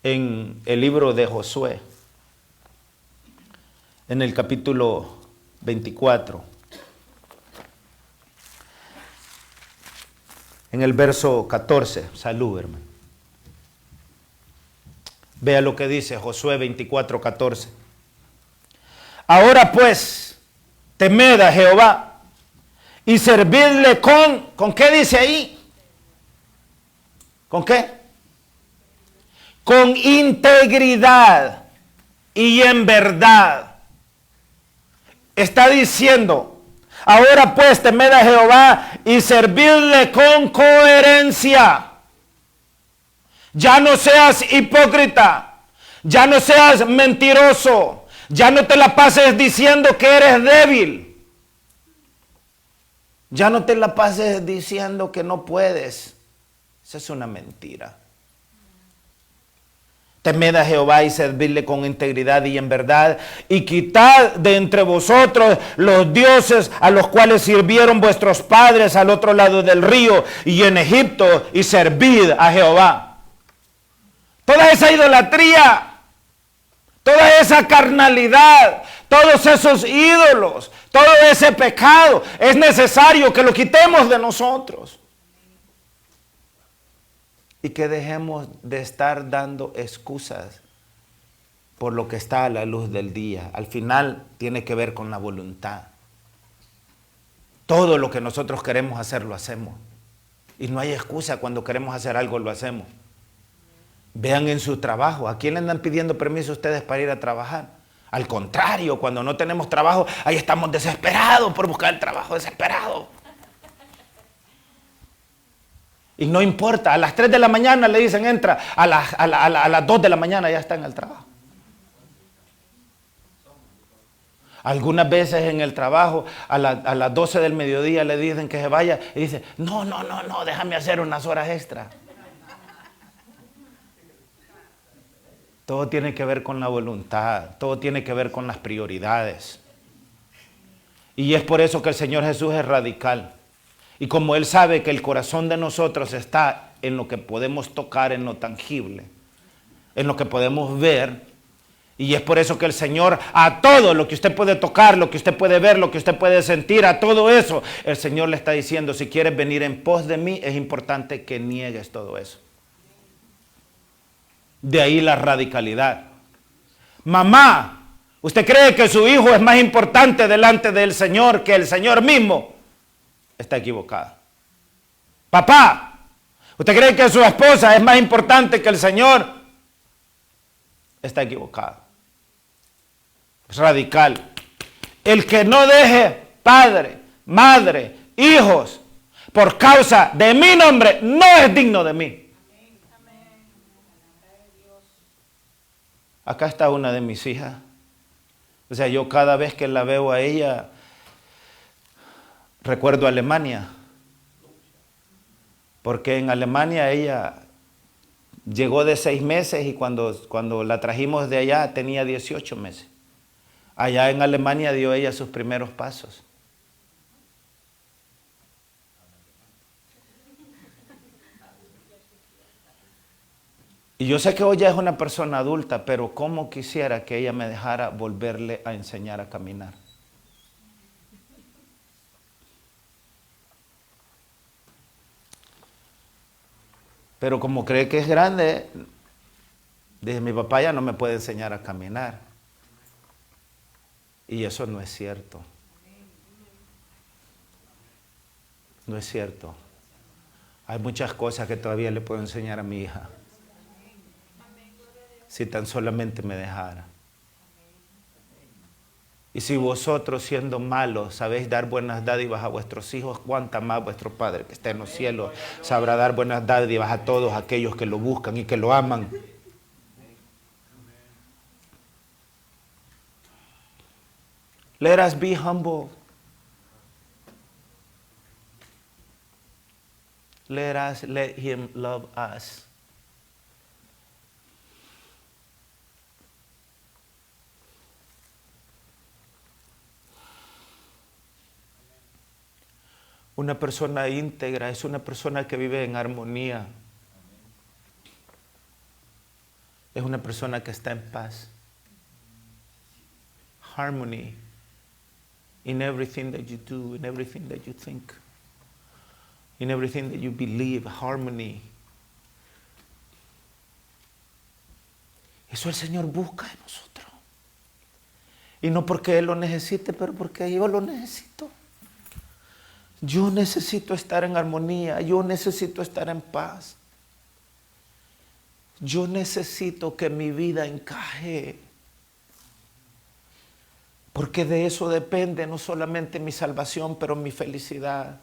En el libro de Josué, en el capítulo 24, en el verso 14, salud, hermano. Vea lo que dice Josué 24, 14. Ahora pues, temed a Jehová y servidle ¿con qué dice ahí? ¿Con qué? Con integridad y en verdad. Está diciendo, ahora pues temed a Jehová y servidle con coherencia. Ya no seas hipócrita, ya no seas mentiroso, ya no te la pases diciendo que eres débil. Ya no te la pases diciendo que no puedes. Esa es una mentira. Temed a Jehová y servidle con integridad y en verdad, y quitad de entre vosotros los dioses a los cuales sirvieron vuestros padres al otro lado del río y en Egipto, y servid a Jehová. Toda esa idolatría, toda esa carnalidad, todos esos ídolos, todo ese pecado, es necesario que lo quitemos de nosotros. Y que dejemos de estar dando excusas por lo que está a la luz del día. Al final tiene que ver con la voluntad. Todo lo que nosotros queremos hacer, lo hacemos. Y no hay excusa cuando queremos hacer algo, lo hacemos. Vean en su trabajo, ¿a quién le andan pidiendo permiso ustedes para ir a trabajar? Al contrario, cuando no tenemos trabajo, ahí estamos desesperados por buscar el trabajo, desesperados. Y no importa, a las 3 de la mañana le dicen entra, a las 2 de la mañana ya está en el trabajo. Algunas veces en el trabajo, a las 12 del mediodía le dicen que se vaya y dice, no, déjame hacer unas horas extra. Todo tiene que ver con la voluntad, todo tiene que ver con las prioridades. Y es por eso que el Señor Jesús es radical. Y como Él sabe que el corazón de nosotros está en lo que podemos tocar, en lo tangible, en lo que podemos ver, y es por eso que el Señor, a todo lo que usted puede tocar, lo que usted puede ver, lo que usted puede sentir, a todo eso, el Señor le está diciendo, si quieres venir en pos de mí, es importante que niegues todo eso. De ahí la radicalidad. Mamá, ¿usted cree que su hijo es más importante delante del Señor que el Señor mismo? Está equivocada. Papá, ¿usted cree que su esposa es más importante que el Señor? Está equivocado. Es radical. El que no deje padre, madre, hijos por causa de mi nombre no es digno de mí. Acá está una de mis hijas. O sea, yo cada vez que la veo a ella recuerdo Alemania, porque en Alemania ella llegó de 6 meses y cuando la trajimos de allá tenía 18 meses. Allá en Alemania dio ella sus primeros pasos. Y yo sé que hoy ya es una persona adulta, pero cómo quisiera que ella me dejara volverle a enseñar a caminar. Pero como cree que es grande, dije, mi papá ya no me puede enseñar a caminar. Y eso no es cierto. No es cierto. Hay muchas cosas que todavía le puedo enseñar a mi hija. Si tan solamente me dejara. Y si vosotros, siendo malos, sabéis dar buenas dádivas a vuestros hijos, cuánta más vuestro Padre que está en los cielos sabrá dar buenas dádivas a todos aquellos que lo buscan y que lo aman. Let us be humble. Let him love us. Una persona íntegra es una persona que vive en armonía. Es una persona que está en paz. Harmony in everything that you do, in everything that you think, in everything that you believe, harmony. Eso el Señor busca en nosotros. Y no porque Él lo necesite, pero porque yo lo necesito. Yo necesito estar en armonía, yo necesito estar en paz. Yo necesito que mi vida encaje. Porque de eso depende no solamente mi salvación, pero mi felicidad.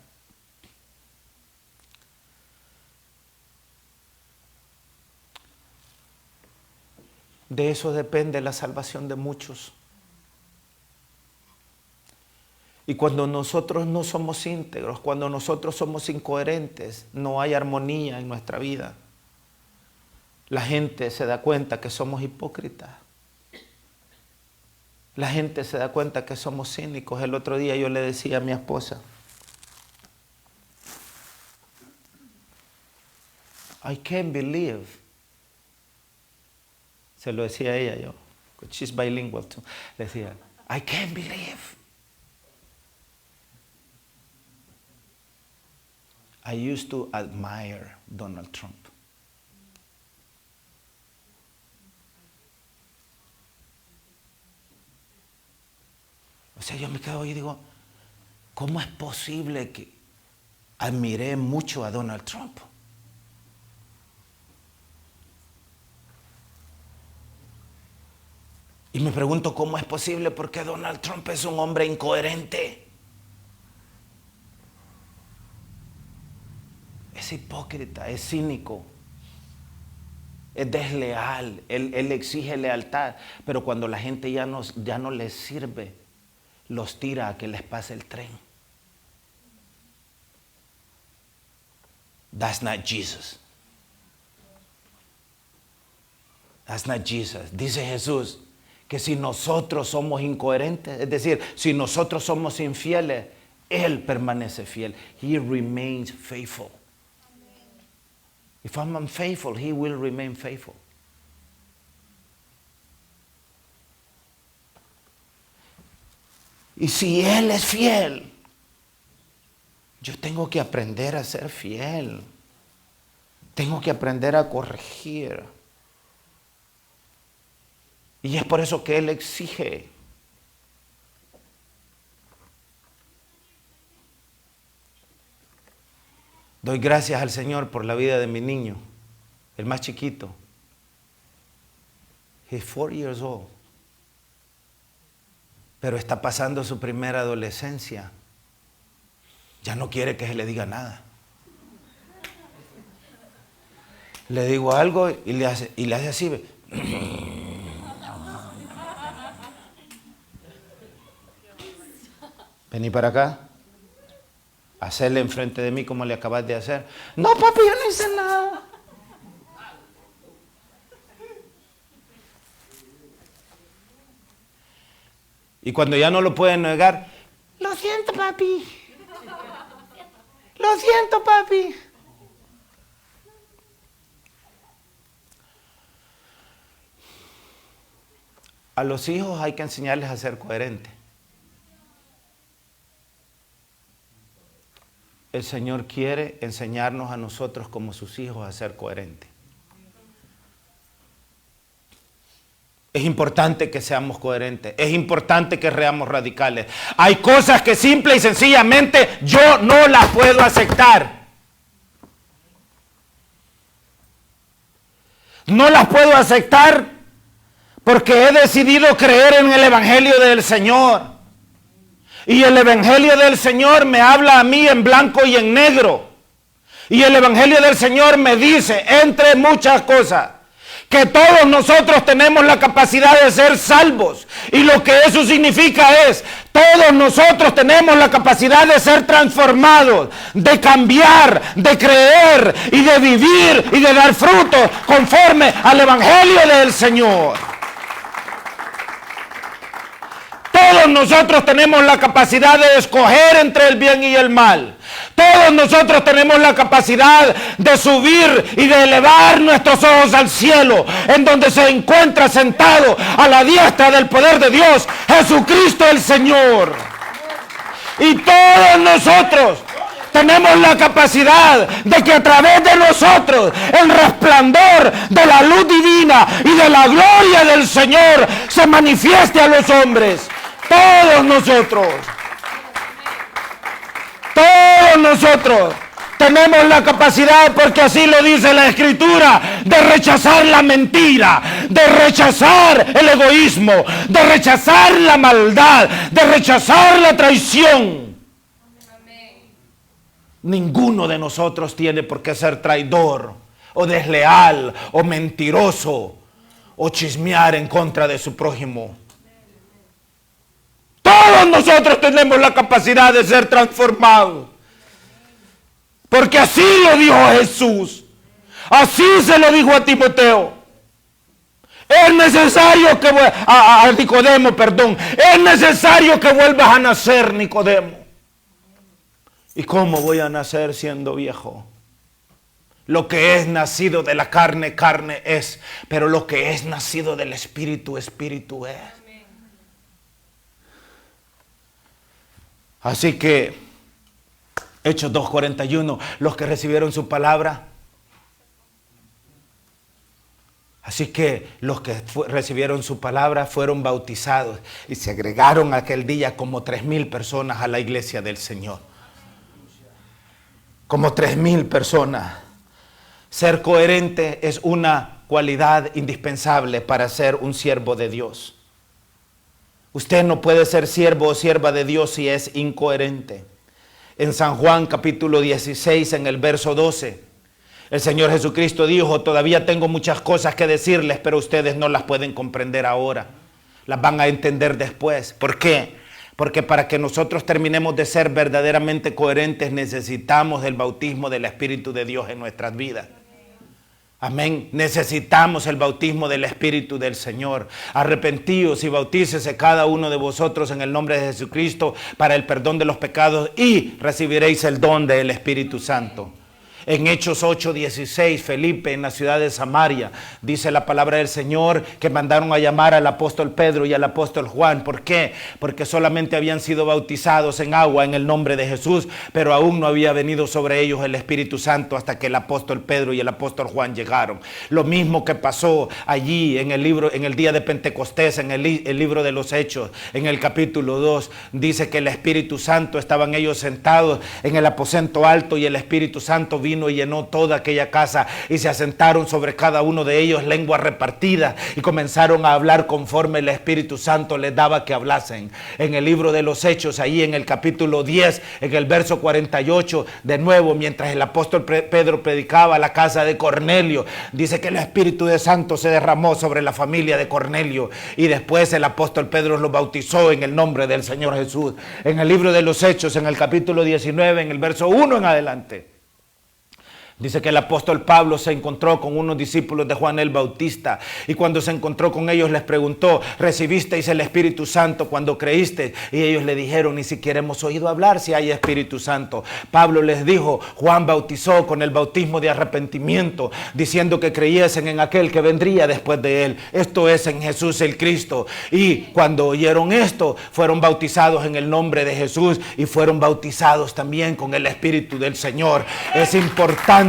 De eso depende la salvación de muchos. Y cuando nosotros no somos íntegros, cuando nosotros somos incoherentes, no hay armonía en nuestra vida. La gente se da cuenta que somos hipócritas. La gente se da cuenta que somos cínicos. El otro día yo le decía a mi esposa, I can't believe. Se lo decía a ella yo. She's bilingual too. Le decía, I can't believe. I used to admire Donald Trump. O sea, yo me quedo y digo, ¿cómo es posible que admiré mucho a Donald Trump? Y me pregunto, ¿cómo es posible? Porque Donald Trump es un hombre incoherente. Es hipócrita, es cínico, es desleal, él exige lealtad, pero cuando la gente ya no les sirve, los tira a que les pase el tren. That's not Jesus. That's not Jesus. Dice Jesús que si nosotros somos incoherentes, es decir, si nosotros somos infieles, Él permanece fiel. He remains faithful. If I'm unfaithful, He will remain faithful. Y si Él es fiel, yo tengo que aprender a ser fiel. Tengo que aprender a corregir. Y es por eso que Él exige. Doy gracias al Señor por la vida de mi niño, el más chiquito. He's 4 years old. Pero está pasando su primera adolescencia. Ya no quiere que se le diga nada. Le digo algo y le hace así. Vení para acá. Hacerle enfrente de mí como le acabas de hacer. No, papi, yo no hice nada. Y cuando ya no lo pueden negar, lo siento, papi. Lo siento, papi. A los hijos hay que enseñarles a ser coherentes. El Señor quiere enseñarnos a nosotros como sus hijos a ser coherentes. Es importante que seamos coherentes. Es importante que seamos radicales. Hay cosas que simple y sencillamente yo no las puedo aceptar. No las puedo aceptar porque he decidido creer en el Evangelio del Señor. Y el Evangelio del Señor me habla a mí en blanco y en negro. Y el Evangelio del Señor me dice, entre muchas cosas, que todos nosotros tenemos la capacidad de ser salvos. Y lo que eso significa es, todos nosotros tenemos la capacidad de ser transformados, de cambiar, de creer y de vivir y de dar fruto conforme al Evangelio del Señor. Todos nosotros tenemos la capacidad de escoger entre el bien y el mal. Todos nosotros tenemos la capacidad de subir y de elevar nuestros ojos al cielo, en donde se encuentra sentado a la diestra del poder de Dios, Jesucristo el Señor. Y todos nosotros tenemos la capacidad de que a través de nosotros el resplandor de la luz divina y de la gloria del Señor se manifieste a los hombres. Todos nosotros Tenemos la capacidad, porque así lo dice la Escritura, de rechazar la mentira, de rechazar el egoísmo, de rechazar la maldad, de rechazar la traición. Ninguno de nosotros tiene por qué ser traidor, o desleal, o mentiroso, o chismear en contra de su prójimo. Todos nosotros tenemos la capacidad de ser transformados. Porque así lo dijo Jesús. Así se lo dijo a Timoteo. Es necesario que a Nicodemo, perdón. Es necesario que vuelvas a nacer, Nicodemo. ¿Y cómo voy a nacer siendo viejo? Lo que es nacido de la carne, carne es. Pero lo que es nacido del Espíritu, Espíritu es. Así que Hechos 2:41, los que recibieron su palabra. Así que los que recibieron su palabra fueron bautizados y se agregaron aquel día como 3,000 personas a la iglesia del Señor. Como 3,000 personas. Ser coherente es una cualidad indispensable para ser un siervo de Dios. Usted no puede ser siervo o sierva de Dios si es incoherente. En San Juan capítulo 16, en el verso 12, el Señor Jesucristo dijo: todavía tengo muchas cosas que decirles, pero ustedes no las pueden comprender ahora. Las van a entender después. ¿Por qué? Porque para que nosotros terminemos de ser verdaderamente coherentes, necesitamos el bautismo del Espíritu de Dios en nuestras vidas. Amén. Necesitamos el bautismo del Espíritu del Señor. Arrepentíos y bautícese cada uno de vosotros en el nombre de Jesucristo para el perdón de los pecados y recibiréis el don del Espíritu Santo. En Hechos 8:16, Felipe, en la ciudad de Samaria, dice la palabra del Señor que mandaron a llamar al apóstol Pedro y al apóstol Juan. ¿Por qué? Porque solamente habían sido bautizados en agua en el nombre de Jesús, pero aún no había venido sobre ellos el Espíritu Santo hasta que el apóstol Pedro y el apóstol Juan llegaron. Lo mismo que pasó allí en el libro, en el día de Pentecostés, en el libro de los Hechos, en el capítulo 2, dice que el Espíritu Santo, estaban ellos sentados en el aposento alto y el Espíritu Santo vino y llenó toda aquella casa y se asentaron sobre cada uno de ellos lenguas repartidas y comenzaron a hablar conforme el Espíritu Santo les daba que hablasen. En el libro de los Hechos, ahí en el capítulo 10, en el verso 48, de nuevo, mientras el apóstol Pedro predicaba a la casa de Cornelio, dice que el Espíritu de Santo se derramó sobre la familia de Cornelio y después el apóstol Pedro los bautizó en el nombre del Señor Jesús. En el libro de los Hechos, en el capítulo 19, en el verso 1 en adelante, dice que el apóstol Pablo se encontró con unos discípulos de Juan el Bautista y cuando se encontró con ellos les preguntó: ¿recibisteis el Espíritu Santo cuando creíste? Y ellos le dijeron: ni siquiera hemos oído hablar si hay Espíritu Santo. Pablo les dijo: Juan bautizó con el bautismo de arrepentimiento, diciendo que creyesen en aquel que vendría después de él, esto es, en Jesús el Cristo. Y cuando oyeron esto, fueron bautizados en el nombre de Jesús y fueron bautizados también con el Espíritu del Señor. Es importante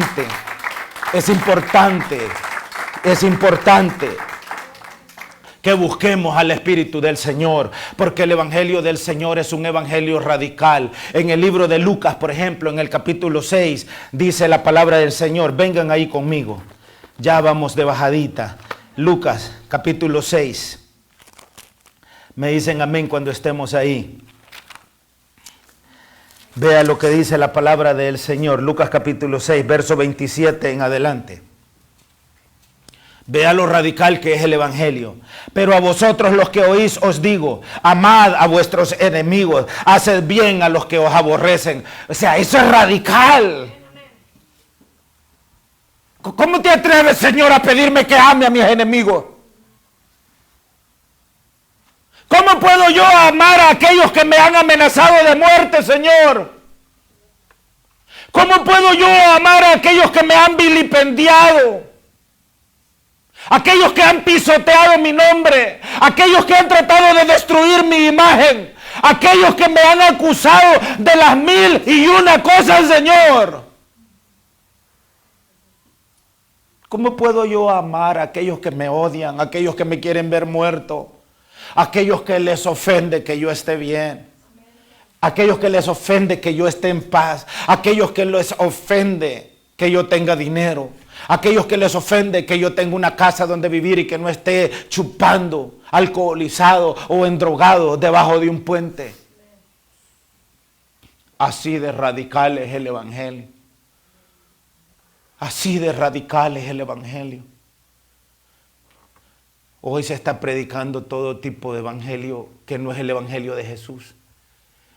que busquemos al Espíritu del Señor, porque el Evangelio del Señor es un evangelio radical. En el libro de Lucas, por ejemplo, en el capítulo 6, dice la palabra del Señor, vengan ahí conmigo, ya vamos de bajadita. Lucas, capítulo 6. Me dicen amén cuando estemos ahí. Vea lo que dice la palabra del Señor. Lucas capítulo 6, verso 27 en adelante. Vea lo radical que es el evangelio. Pero a vosotros los que oís os digo, amad a vuestros enemigos, haced bien a los que os aborrecen. O sea, eso es radical. ¿Cómo te atreves, Señor, a pedirme que ame a mis enemigos? ¿Cómo puedo yo amar a aquellos que me han amenazado de muerte, Señor? ¿Cómo puedo yo amar a aquellos que me han vilipendiado? Aquellos que han pisoteado mi nombre, aquellos que han tratado de destruir mi imagen, aquellos que me han acusado de las 1001 cosas, Señor. ¿Cómo puedo yo amar a aquellos que me odian, a aquellos que me quieren ver muerto, a aquellos que les ofende que yo esté bien? aquellos que les ofende que yo esté en paz, aquellos que les ofende que yo tenga dinero, aquellos que les ofende que yo tenga una casa donde vivir y que no esté chupando, alcoholizado o endrogado debajo de un puente. Así de radical es el evangelio. Así de radical es el evangelio. Hoy se está predicando todo tipo de evangelio que no es el evangelio de Jesús.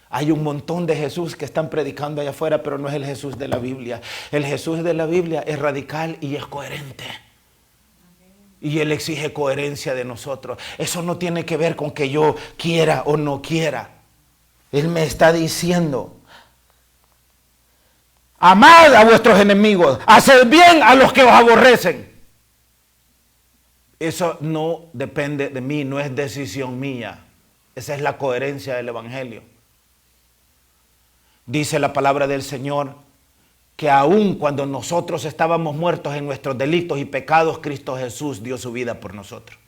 Hay un montón de Jesús que están predicando allá afuera, pero no es el Jesús de la Biblia. El Jesús de la Biblia es radical y es coherente. Y Él exige coherencia de nosotros. Eso no tiene que ver con que yo quiera o no quiera. Él me está diciendo: amad a vuestros enemigos, haced bien a los que os aborrecen. Eso no depende de mí, no es decisión mía. Esa es la coherencia del evangelio. Dice la palabra del Señor que aun cuando nosotros estábamos muertos en nuestros delitos y pecados, Cristo Jesús dio su vida por nosotros.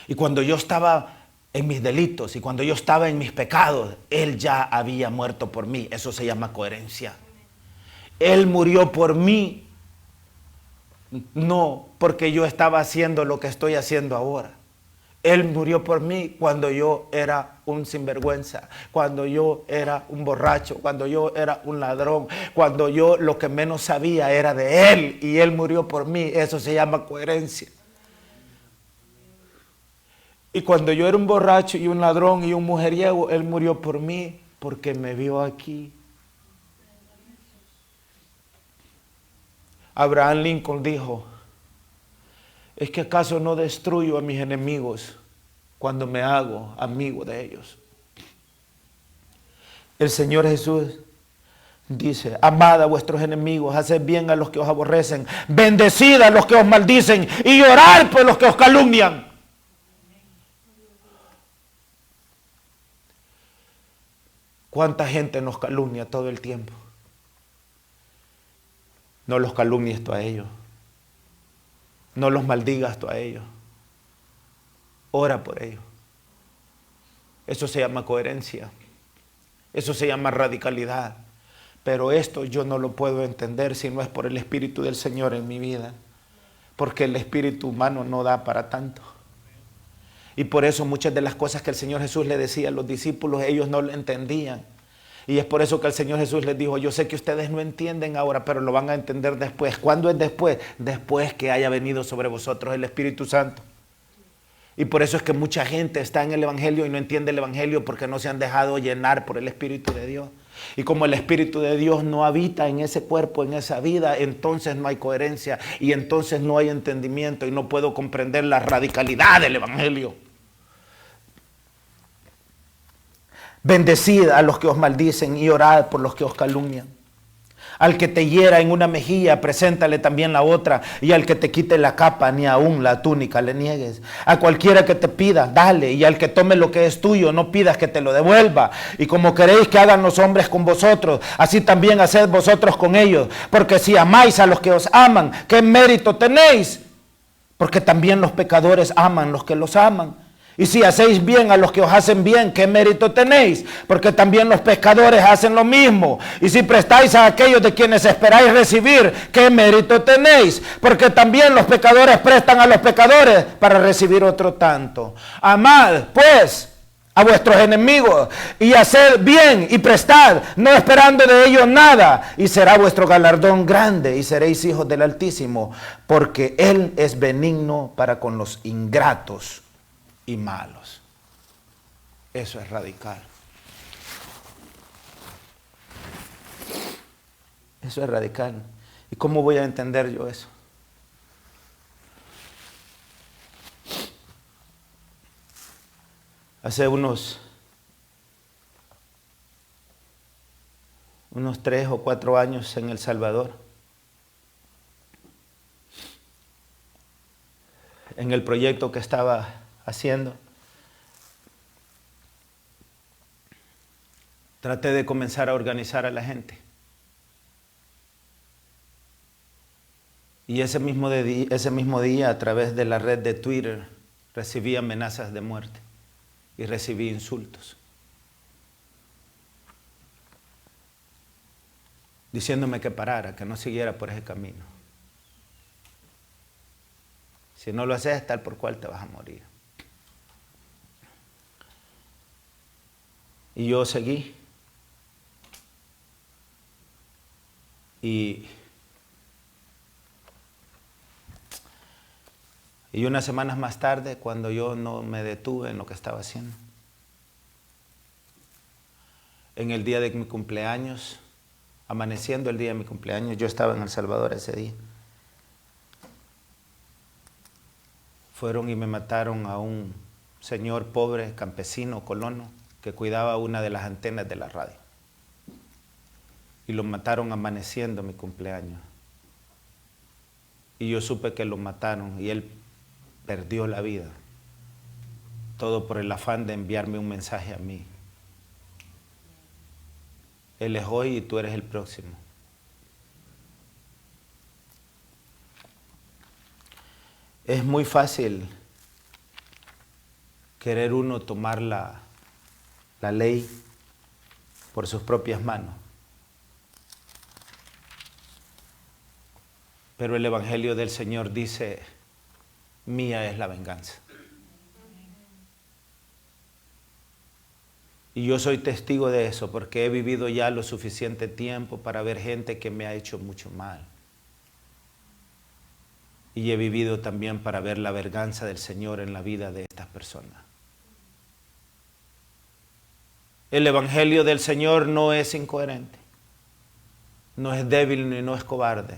Y cuando yo estaba en mis delitos y cuando yo estaba en mis pecados, Él ya había muerto por mí. Eso se llama coherencia. Él murió por mí, no porque yo estaba haciendo lo que estoy haciendo ahora. Él murió por mí cuando yo era un sinvergüenza, cuando yo era un borracho, cuando yo era un ladrón, cuando yo lo que menos sabía era de Él y Él murió por mí. Eso se llama coherencia. Y cuando yo era un borracho y un ladrón y un mujeriego, Él murió por mí porque me vio aquí. Abraham Lincoln dijo: ¿es que acaso no destruyo a mis enemigos cuando me hago amigo de ellos? El Señor Jesús dice: amad a vuestros enemigos, haced bien a los que os aborrecen, bendecid a los que os maldicen y orad por los que os calumnian. ¿Cuánta gente nos calumnia todo el tiempo? No los calumnies tú a ellos. No los maldigas tú a ellos. Ora por ellos. Eso se llama coherencia. Eso se llama radicalidad. Pero esto yo no lo puedo entender si no es por el Espíritu del Señor en mi vida. Porque el espíritu humano no da para tanto. Y por eso muchas de las cosas que el Señor Jesús le decía a los discípulos, ellos no lo entendían. Y es por eso que el Señor Jesús les dijo: yo sé que ustedes no entienden ahora, pero lo van a entender después. ¿Cuándo es después? Después que haya venido sobre vosotros el Espíritu Santo. Y por eso es que mucha gente está en el Evangelio y no entiende el Evangelio, porque no se han dejado llenar por el Espíritu de Dios. Y como el Espíritu de Dios no habita en ese cuerpo, en esa vida, entonces no hay coherencia y entonces no hay entendimiento y no puedo comprender la radicalidad del Evangelio. Bendecid a los que os maldicen y orad por los que os calumnian. Al que te hiera en una mejilla, preséntale también la otra, y al que te quite la capa, ni aún la túnica le niegues. A cualquiera que te pida, dale, y al que tome lo que es tuyo, no pidas que te lo devuelva. Y como queréis que hagan los hombres con vosotros, así también haced vosotros con ellos. Porque si amáis a los que os aman, ¿qué mérito tenéis? Porque también los pecadores aman los que los aman. Y si hacéis bien a los que os hacen bien, ¿qué mérito tenéis? Porque también los pecadores hacen lo mismo. Y si prestáis a aquellos de quienes esperáis recibir, ¿qué mérito tenéis? Porque también los pecadores prestan a los pecadores para recibir otro tanto. Amad, pues, a vuestros enemigos y haced bien y prestad, no esperando de ellos nada. Y será vuestro galardón grande y seréis hijos del Altísimo, porque Él es benigno para con los ingratos y malos. Eso es radical. Eso es radical. ¿Y cómo voy a entender yo eso? Hace unos 3 o 4 años en El Salvador, en el proyecto que estaba haciendo, traté de comenzar a organizar a la gente. Y ese mismo día, a través de la red de Twitter, recibí amenazas de muerte y recibí insultos. diciéndome que parara, que no siguiera por ese camino. Si no lo haces, tal por cual te vas a morir. Y yo seguí. Y unas semanas más tarde, cuando yo no me detuve en lo que estaba haciendo, en el día de mi cumpleaños, amaneciendo el día de mi cumpleaños, yo estaba en El Salvador ese día, fueron y me mataron a un señor pobre, campesino, colono, que cuidaba una de las antenas de la radio. Y lo mataron amaneciendo mi cumpleaños. Y yo supe que lo mataron y él perdió la vida. Todo por el afán de enviarme un mensaje a mí. Él es hoy y tú eres el próximo. Es muy fácil querer uno tomar la ley por sus propias manos. Pero el Evangelio del Señor dice, mía es la venganza. Y yo soy testigo de eso porque he vivido ya lo suficiente tiempo para ver gente que me ha hecho mucho mal. Y he vivido también para ver la venganza del Señor en la vida de estas personas. El Evangelio del Señor no es incoherente, no es débil ni no es cobarde.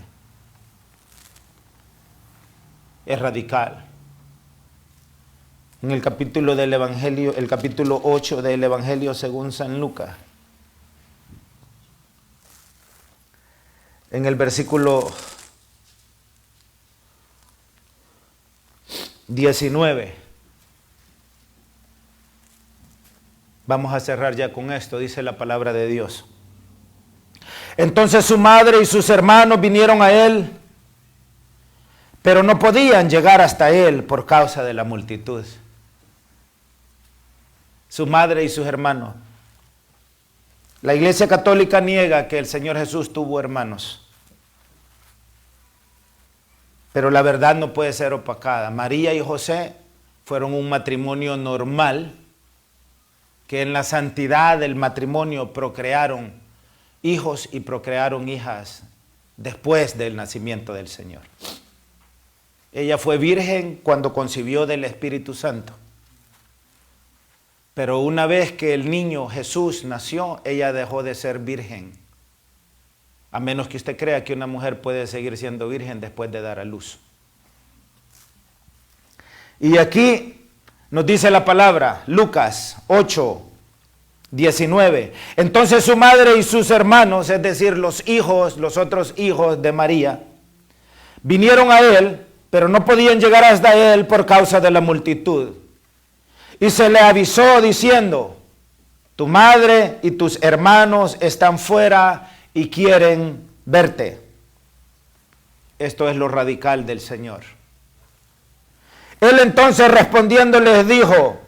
Es radical. En el capítulo del Evangelio, el capítulo 8 del Evangelio según San Lucas, en el versículo 19, vamos a cerrar ya con esto, dice la palabra de Dios. Entonces su madre y sus hermanos vinieron a él, pero no podían llegar hasta él por causa de la multitud. Su madre y sus hermanos. La Iglesia Católica niega que el Señor Jesús tuvo hermanos. Pero la verdad no puede ser opacada. María y José fueron un matrimonio normal, que en la santidad del matrimonio procrearon hijos y procrearon hijas después del nacimiento del Señor. Ella fue virgen cuando concibió del Espíritu Santo. Pero una vez que el niño Jesús nació, ella dejó de ser virgen. A menos que usted crea que una mujer puede seguir siendo virgen después de dar a luz. Y aquí nos dice la palabra, Lucas 8, 19. Entonces su madre y sus hermanos, es decir, los otros hijos de María, vinieron a él, pero no podían llegar hasta él por causa de la multitud. Y se le avisó diciendo, tu madre y tus hermanos están fuera y quieren verte. Esto es lo radical del Señor. Él entonces respondiendo les dijo,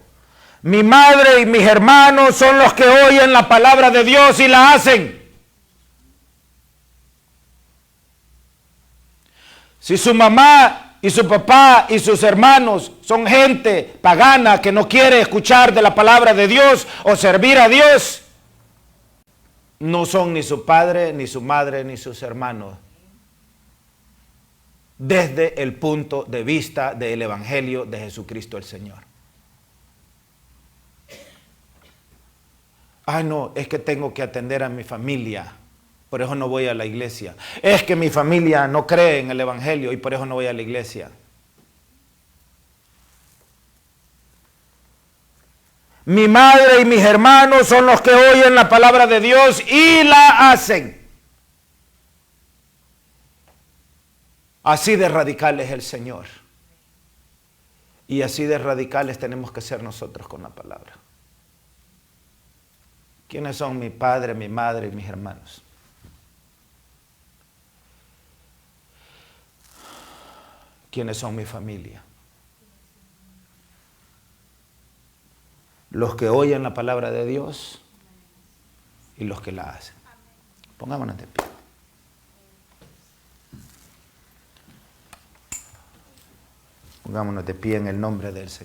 mi madre y mis hermanos son los que oyen la palabra de Dios y la hacen. Si su mamá y su papá y sus hermanos son gente pagana que no quiere escuchar de la palabra de Dios o servir a Dios, no son ni su padre, ni su madre, ni sus hermanos. Desde el punto de vista del Evangelio de Jesucristo el Señor. No, es que tengo que atender a mi familia, por eso no voy a la iglesia. Es que mi familia no cree en el Evangelio y por eso no voy a la iglesia. Mi madre y mis hermanos son los que oyen la palabra de Dios y la hacen. Así de radical es el Señor. Y así de radicales tenemos que ser nosotros con la palabra. ¿Quiénes son mi padre, mi madre y mis hermanos? ¿Quiénes son mi familia? Los que oyen la palabra de Dios y los que la hacen. Pongámonos de pie. Pongámonos de pie en el nombre del Señor.